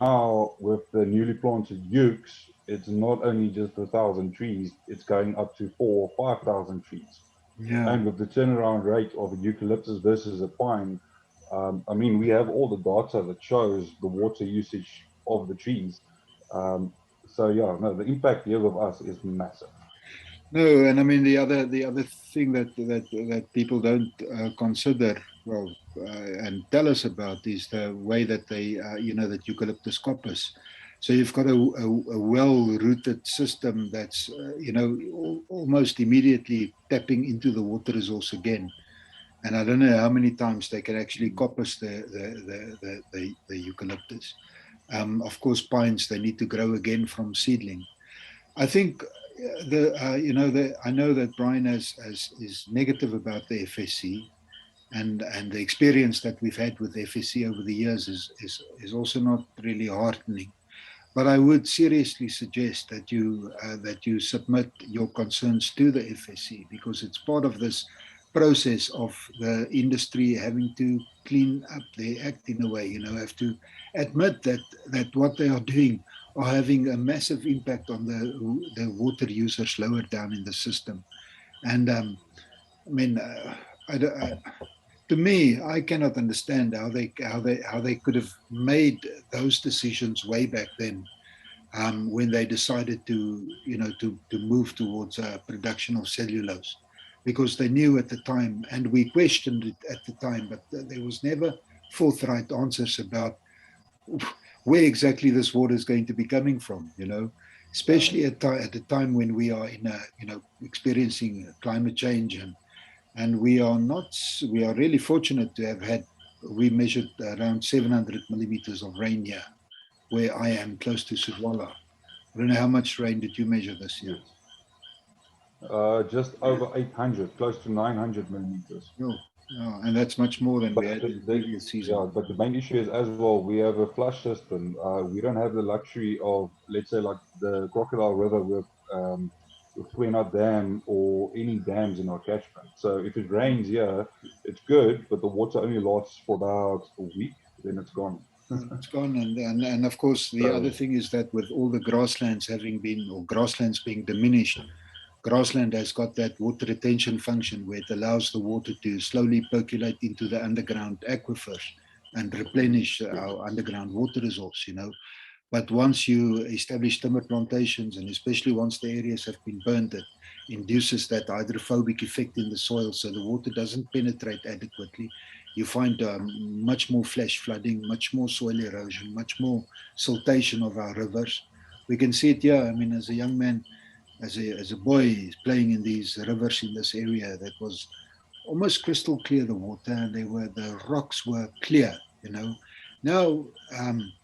Now, with the newly planted ukes, it's not only just 1,000 trees, it's going up to 4,000 or 5,000 trees. Yeah. And with the turnaround rate of a eucalyptus versus a pine, I mean, we have all the data that shows the water usage of the trees. So yeah, no, the impact here with us is massive. No, and I mean the other thing that people don't consider, and tell us about is the way that they, that eucalyptus coppice. So you've got a well-rooted system that's, almost immediately tapping into the water resource again. And I don't know how many times they can actually coppice the eucalyptus. Of course, pines, they need to grow again from seedling. I think I know that Bryan is negative about the FSC, and the experience that we've had with FSC over the years is also not really heartening. But I would seriously suggest that you submit your concerns to the FSC, because it's part of this process of the industry having to clean up their act in a way. Have to admit that what they are doing are having a massive impact on the water users lower down in the system. And I mean, to me, I cannot understand how they could have made those decisions way back then, when they decided to move towards production of cellulose, because they knew at the time, and we questioned it at the time, but there was never forthright answers about where exactly this water is going to be coming from. Especially at the time when we are experiencing climate change, and we are really fortunate to have had. We measured around 700 millimeters of rain here, where I am close to Sudwala. I don't know how much rain did you measure this year? Just over 800, close to 900 millimeters. No, and that's much more than we had in the previous season. Yeah, but the main issue is as well, we have a flush system. We don't have the luxury of, let's say, like the Crocodile River with Kwena Dam or any dams in our catchment. So if it rains here, it's good, but the water only lasts for about a week, then it's gone. It's gone, and of course the other thing is that with all the grasslands grasslands being diminished, grassland has got that water retention function where it allows the water to slowly percolate into the underground aquifers and replenish our underground water resource. But once you establish timber plantations, and especially once the areas have been burned, it induces that hydrophobic effect in the soil, so the water doesn't penetrate adequately. You find much more flash flooding, much more soil erosion, much more siltation of our rivers. We can see it here. I mean, as a young man, as a boy playing in these rivers in this area, that was almost crystal clear, the water, and the rocks were clear. Now,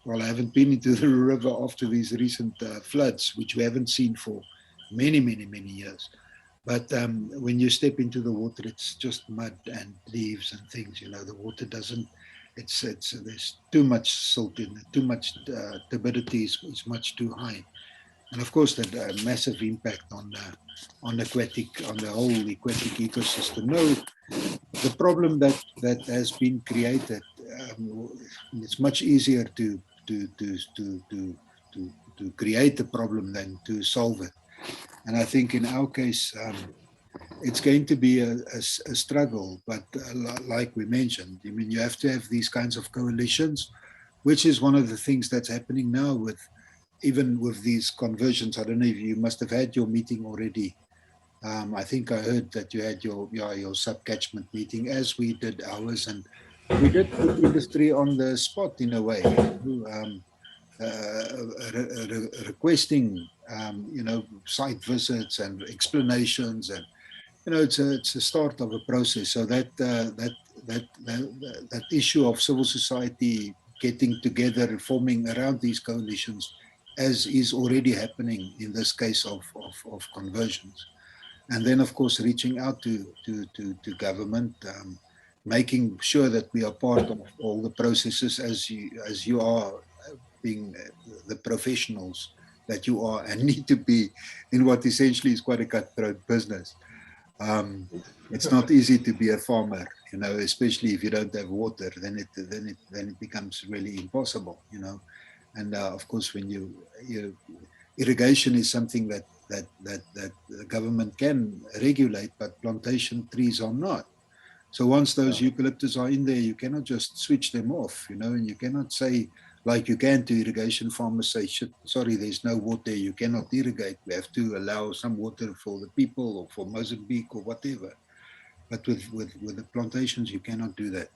well, I haven't been into the river after these recent floods, which we haven't seen for many, many, many years. But when you step into the water, it's just mud and leaves and things. The water doesn't. There's too much silt in it. Too much turbidity is much too high, and of course that massive impact on the whole aquatic ecosystem. No, the problem that has been created, it's much easier to create a problem than to solve it. And I think in our case, it's going to be a struggle. But like we mentioned, I mean, you have to have these kinds of coalitions, which is one of the things that's happening now even with these conversions. I don't know if you must have had your meeting already. I think I heard that you had your sub-catchment meeting, as we did ours, and we did put industry on the spot in a way, requesting site visits and explanations, and it's a start of a process. So that issue of civil society getting together and forming around these coalitions, as is already happening in this case of conversions. And then, of course, reaching out to government, making sure that we are part of all the processes, as you are, being the professionals that you are and need to be in what essentially is quite a cutthroat business. It's not easy to be a farmer, especially if you don't have water. Then it becomes really impossible, And of course, when irrigation is something that the government can regulate, but plantation trees are not. So once those eucalyptus are in there, you cannot just switch them off, and you cannot say, like you can to irrigation farmers, say, sorry, there's no water, you cannot irrigate. We have to allow some water for the people or for Mozambique or whatever. But with the plantations, you cannot do that.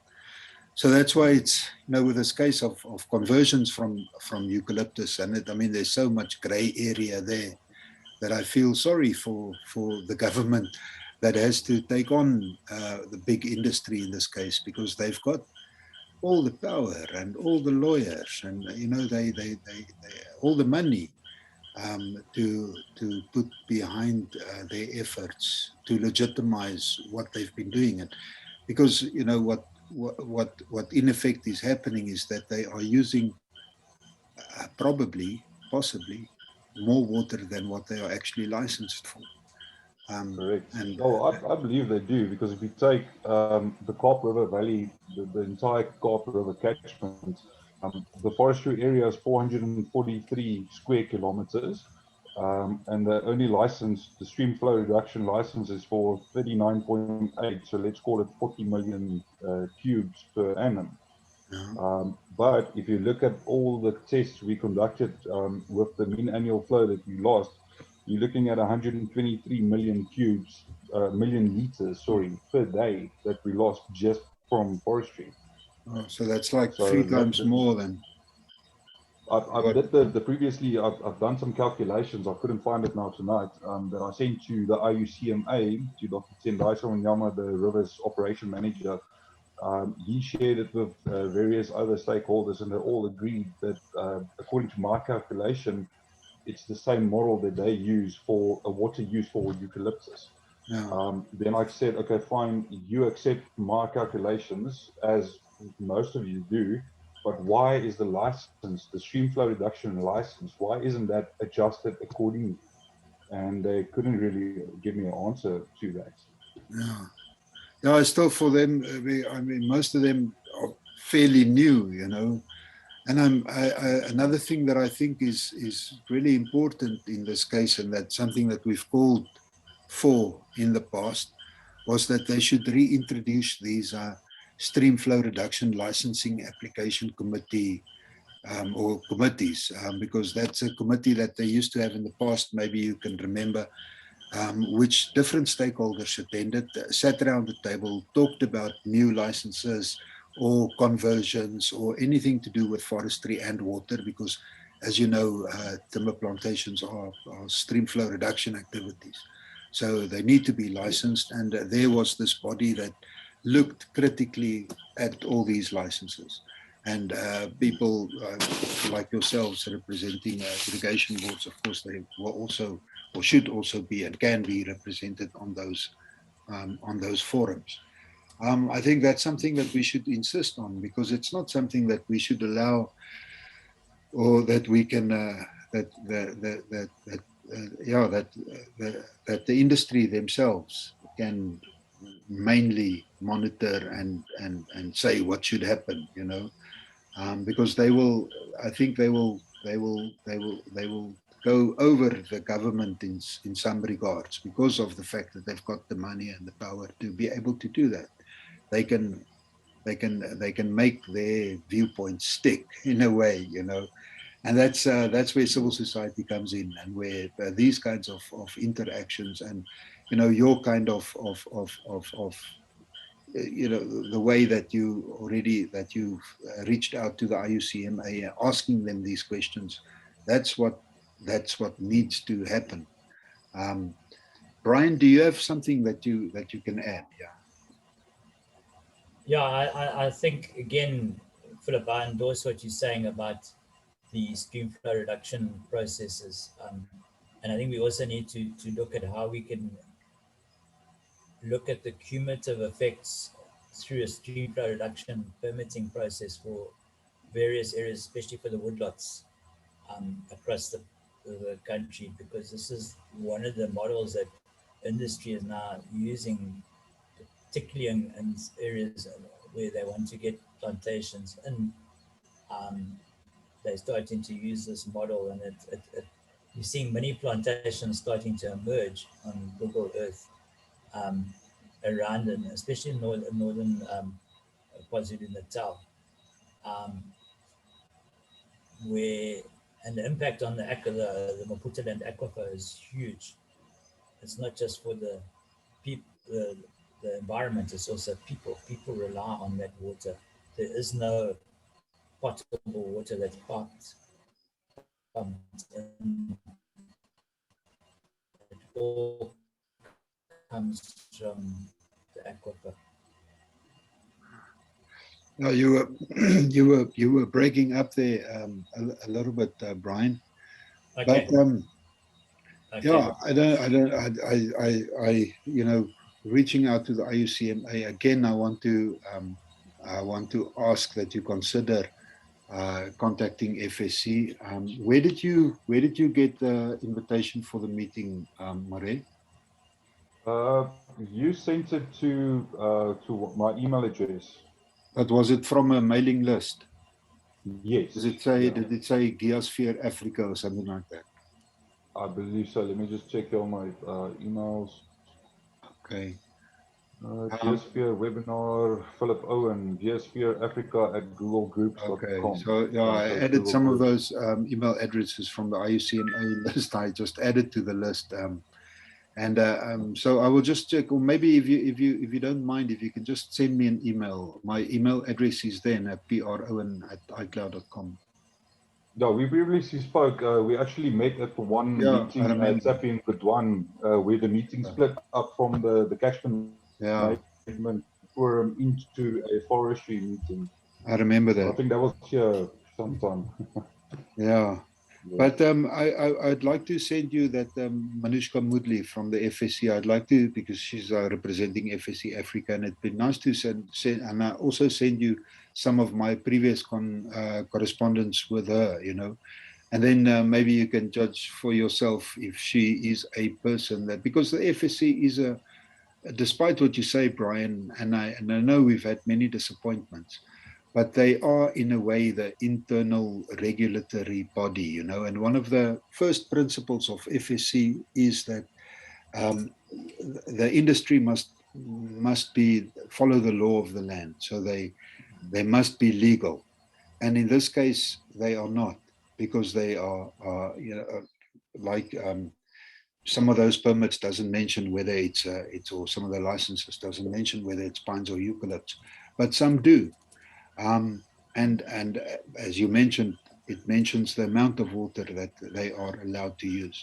So that's why it's, with this case of conversions from eucalyptus, and there's so much gray area there that I feel sorry for the government that has to take on the big industry in this case, because they've got all the power and all the lawyers and they all the money to put behind their efforts to legitimize what they've been doing. And because you know what in effect is happening is that they are using possibly more water than what they are actually licensed for. Correct. And Oh, I believe they do, because if you take the Kaap River Valley, the entire Kaap River catchment, the forestry area is 443 square kilometers, and the only license, the stream flow reduction license, is for 39.8, so let's call it 40 million cubes per annum. But if you look at all the tests we conducted with the mean annual flow that we lost, you're looking at 123 million cubes, million liters, sorry, per day that we lost just from forestry. so that's like So 3 times more than I've what. did the previously, I've done some calculations. I couldn't find it now tonight, that I sent to the IUCMA, to Dr. Tendai Sawanyama, the Rivers Operation Manager. He shared it with various other stakeholders, and they all agreed that, according to my calculation, it's the same model that they use for a water use for eucalyptus. Then I said, okay, fine, you accept my calculations, as most of you do, but why is the license, the stream flow reduction license, why isn't that adjusted accordingly? And they couldn't really give me an answer to that. Yeah, still for them, I mean, most of them are fairly new, you know. And another thing that I think is really important in this case, and that's something that we've called for in the past, was that they should reintroduce these stream flow reduction licensing application committee or committees, because that's a committee that they used to have in the past. Maybe you can remember, which different stakeholders attended, sat around the table, talked about new licenses or conversions or anything to do with forestry and water, because as you know, timber plantations are stream flow reduction activities. So they need to be licensed, and there was this body that looked critically at all these licenses. And people like yourselves representing irrigation boards, of course, they were also, or should also be, and can be represented on those forums. I think that's something that we should insist on, because it's not something that we should allow, or that we can that the industry themselves can mainly monitor and say what should happen, you know, because they will, I think they will go over the government in some regards, because of the fact that they've got the money and the power to be able to do that. They can make their viewpoints stick in a way, you know. And that's where civil society comes in, and where these kinds of interactions, and you know, your kind of you know, the way that you've reached out to the IUCMA, asking them these questions, that's what needs to happen. Bryan, do you have something that you can add? Yeah, I think, again, Philip, I endorse what you're saying about the stream flow reduction processes. And I think we also need to look at how we can look at the cumulative effects through a stream flow reduction permitting process for various areas, especially for the woodlots across the country, because this is one of the models that industry is now using, particularly in areas where they want to get plantations in. They're starting to use this model, and you're seeing many plantations starting to emerge on Google Earth around, and especially in northern KwaZulu-Natal, um, where, and the impact on the Maputaland aquifer is huge. It's not just for the people, the environment, it's also people. People rely on that water. There is no potable water that's pumped in. It all comes from the aquifer. No, you were you were breaking up there a little bit, Bryan. Okay. But Okay. yeah, I don't, you know, reaching out to the IUCMA again, I want to ask that you consider contacting FSC. Where did you get the invitation for the meeting, Mare? You sent it to my email address. But was it from a mailing list? Yes. Does it say? Yeah. Did it say Geosphere Africa or something like that? I believe so. Let me just check all my emails. Okay. Geosphere webinar, Philip Owen, Geosphere Africa at googlegroups.com. Okay, so yeah, I added Google some of Groups. those email addresses from the IUCMA list. I just added to the list, so I will just check, or maybe if you don't mind, if you can just send me an email. My email address is then at prowen@icloud.com. Yeah, we previously spoke. We actually met at the one Yeah, I meeting at remember. Sapien Gudwan, where the meeting split up from the catchment Yeah, management forum into a forestry meeting. I remember So I that. think that was here sometime. Yeah. Yeah. But I'd like to send you that Manushka Mudli from the FSC. I'd like to, because she's representing FSC Africa, and it'd be nice to send and I also send you some of my previous correspondence with her, you know, and then maybe you can judge for yourself if she is a person that, because the FSC is despite what you say, Bryan, and I know we've had many disappointments, but they are in a way the internal regulatory body, you know. And one of the first principles of FSC is that um, the industry must be follow the law of the land, so they must be legal. And in this case, they are not, because they are you know, like some of those permits doesn't mention whether it's or some of the licenses doesn't mention whether it's pines or eucalypts, but some do. Um, and as you mentioned, it mentions the amount of water that they are allowed to use.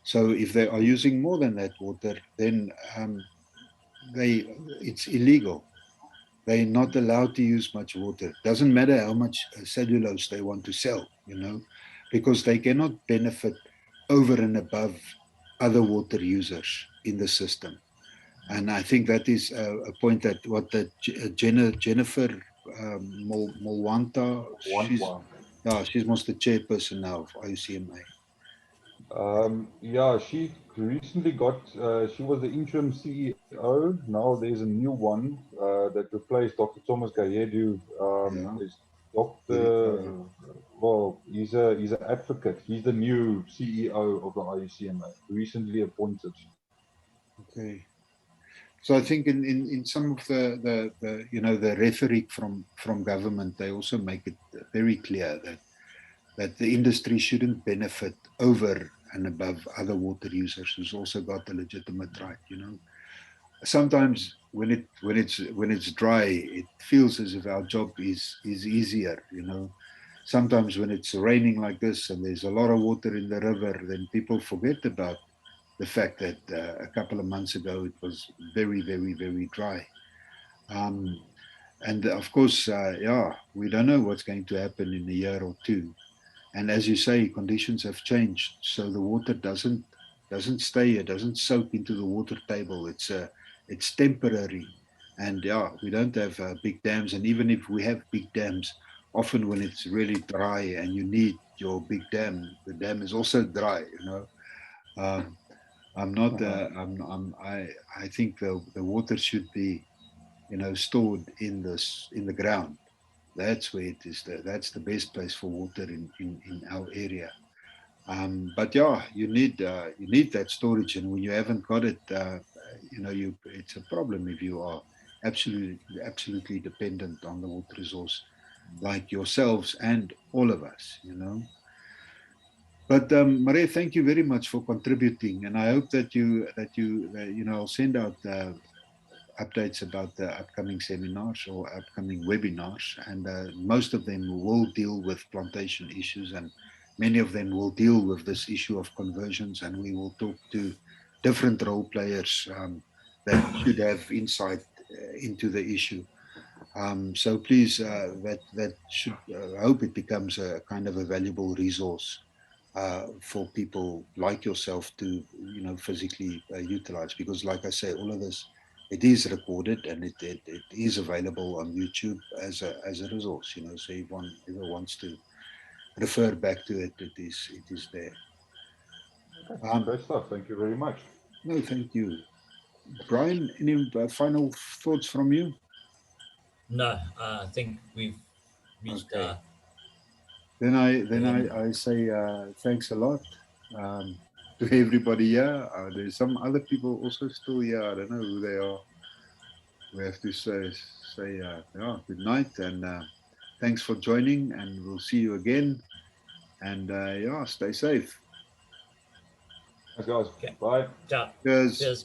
So if they are using more than that water, then it's illegal. They're not allowed to use much water. Doesn't matter how much cellulose they want to sell, you know, because they cannot benefit over and above other water users in the system. And I think that is a point that what the Jennifer Mulwanta, she's most the chairperson now of IUCMA. Yeah, she recently got, she was the interim CEO. Now there's a new one that replaced Dr. Thomas Gayedu. Yeah. Is Dr. Well, he's an advocate. He's the new CEO of the IUCMA, recently appointed. Okay. So I think in some of the you know, the rhetoric from government, they also make it very clear that the industry shouldn't benefit over and above other water users who's also got the legitimate right, you know. Sometimes when it's dry, it feels as if our job is easier, you know. Sometimes when it's raining like this and there's a lot of water in the river, then people forget about the fact that a couple of months ago it was very, very, very dry. Um, and of course, yeah, we don't know what's going to happen in a year or two. And as you say, conditions have changed, so the water doesn't stay. It doesn't soak into the water table. It's temporary, and yeah, we don't have big dams. And even if we have big dams, often when it's really dry and you need your big dam, the dam is also dry. You know, um, I'm not. I think the water should be, you know, stored in the ground. That's where it is. That's the best place for water in our area. But yeah, you need that storage, and when you haven't got it, you know, it's a problem if you are absolutely dependent on the water resource, like yourselves and all of us. You know. But Maria, thank you very much for contributing, and I hope that you know, I'll send out updates about the upcoming seminars or upcoming webinars, and most of them will deal with plantation issues, and many of them will deal with this issue of conversions, and we will talk to different role players that should have insight into the issue. So please, that should, I hope it becomes a kind of a valuable resource for people like yourself to, you know, physically utilize, because like I say, all of this it is recorded and it is available on YouTube as a resource, you know, so if one ever wants to refer back to it, it is there. Great stuff. Thank you very much. No, thank you. Bryan, any final thoughts from you? No, I think we've reached Okay. Then end. I say thanks a lot to everybody here. There's some other people also still here. I don't know who they are. We have to say yeah, good night and thanks for joining, and we'll see you again. And yeah, stay safe. Thanks, guys. Okay. Bye. Ciao. Cheers. Cheers.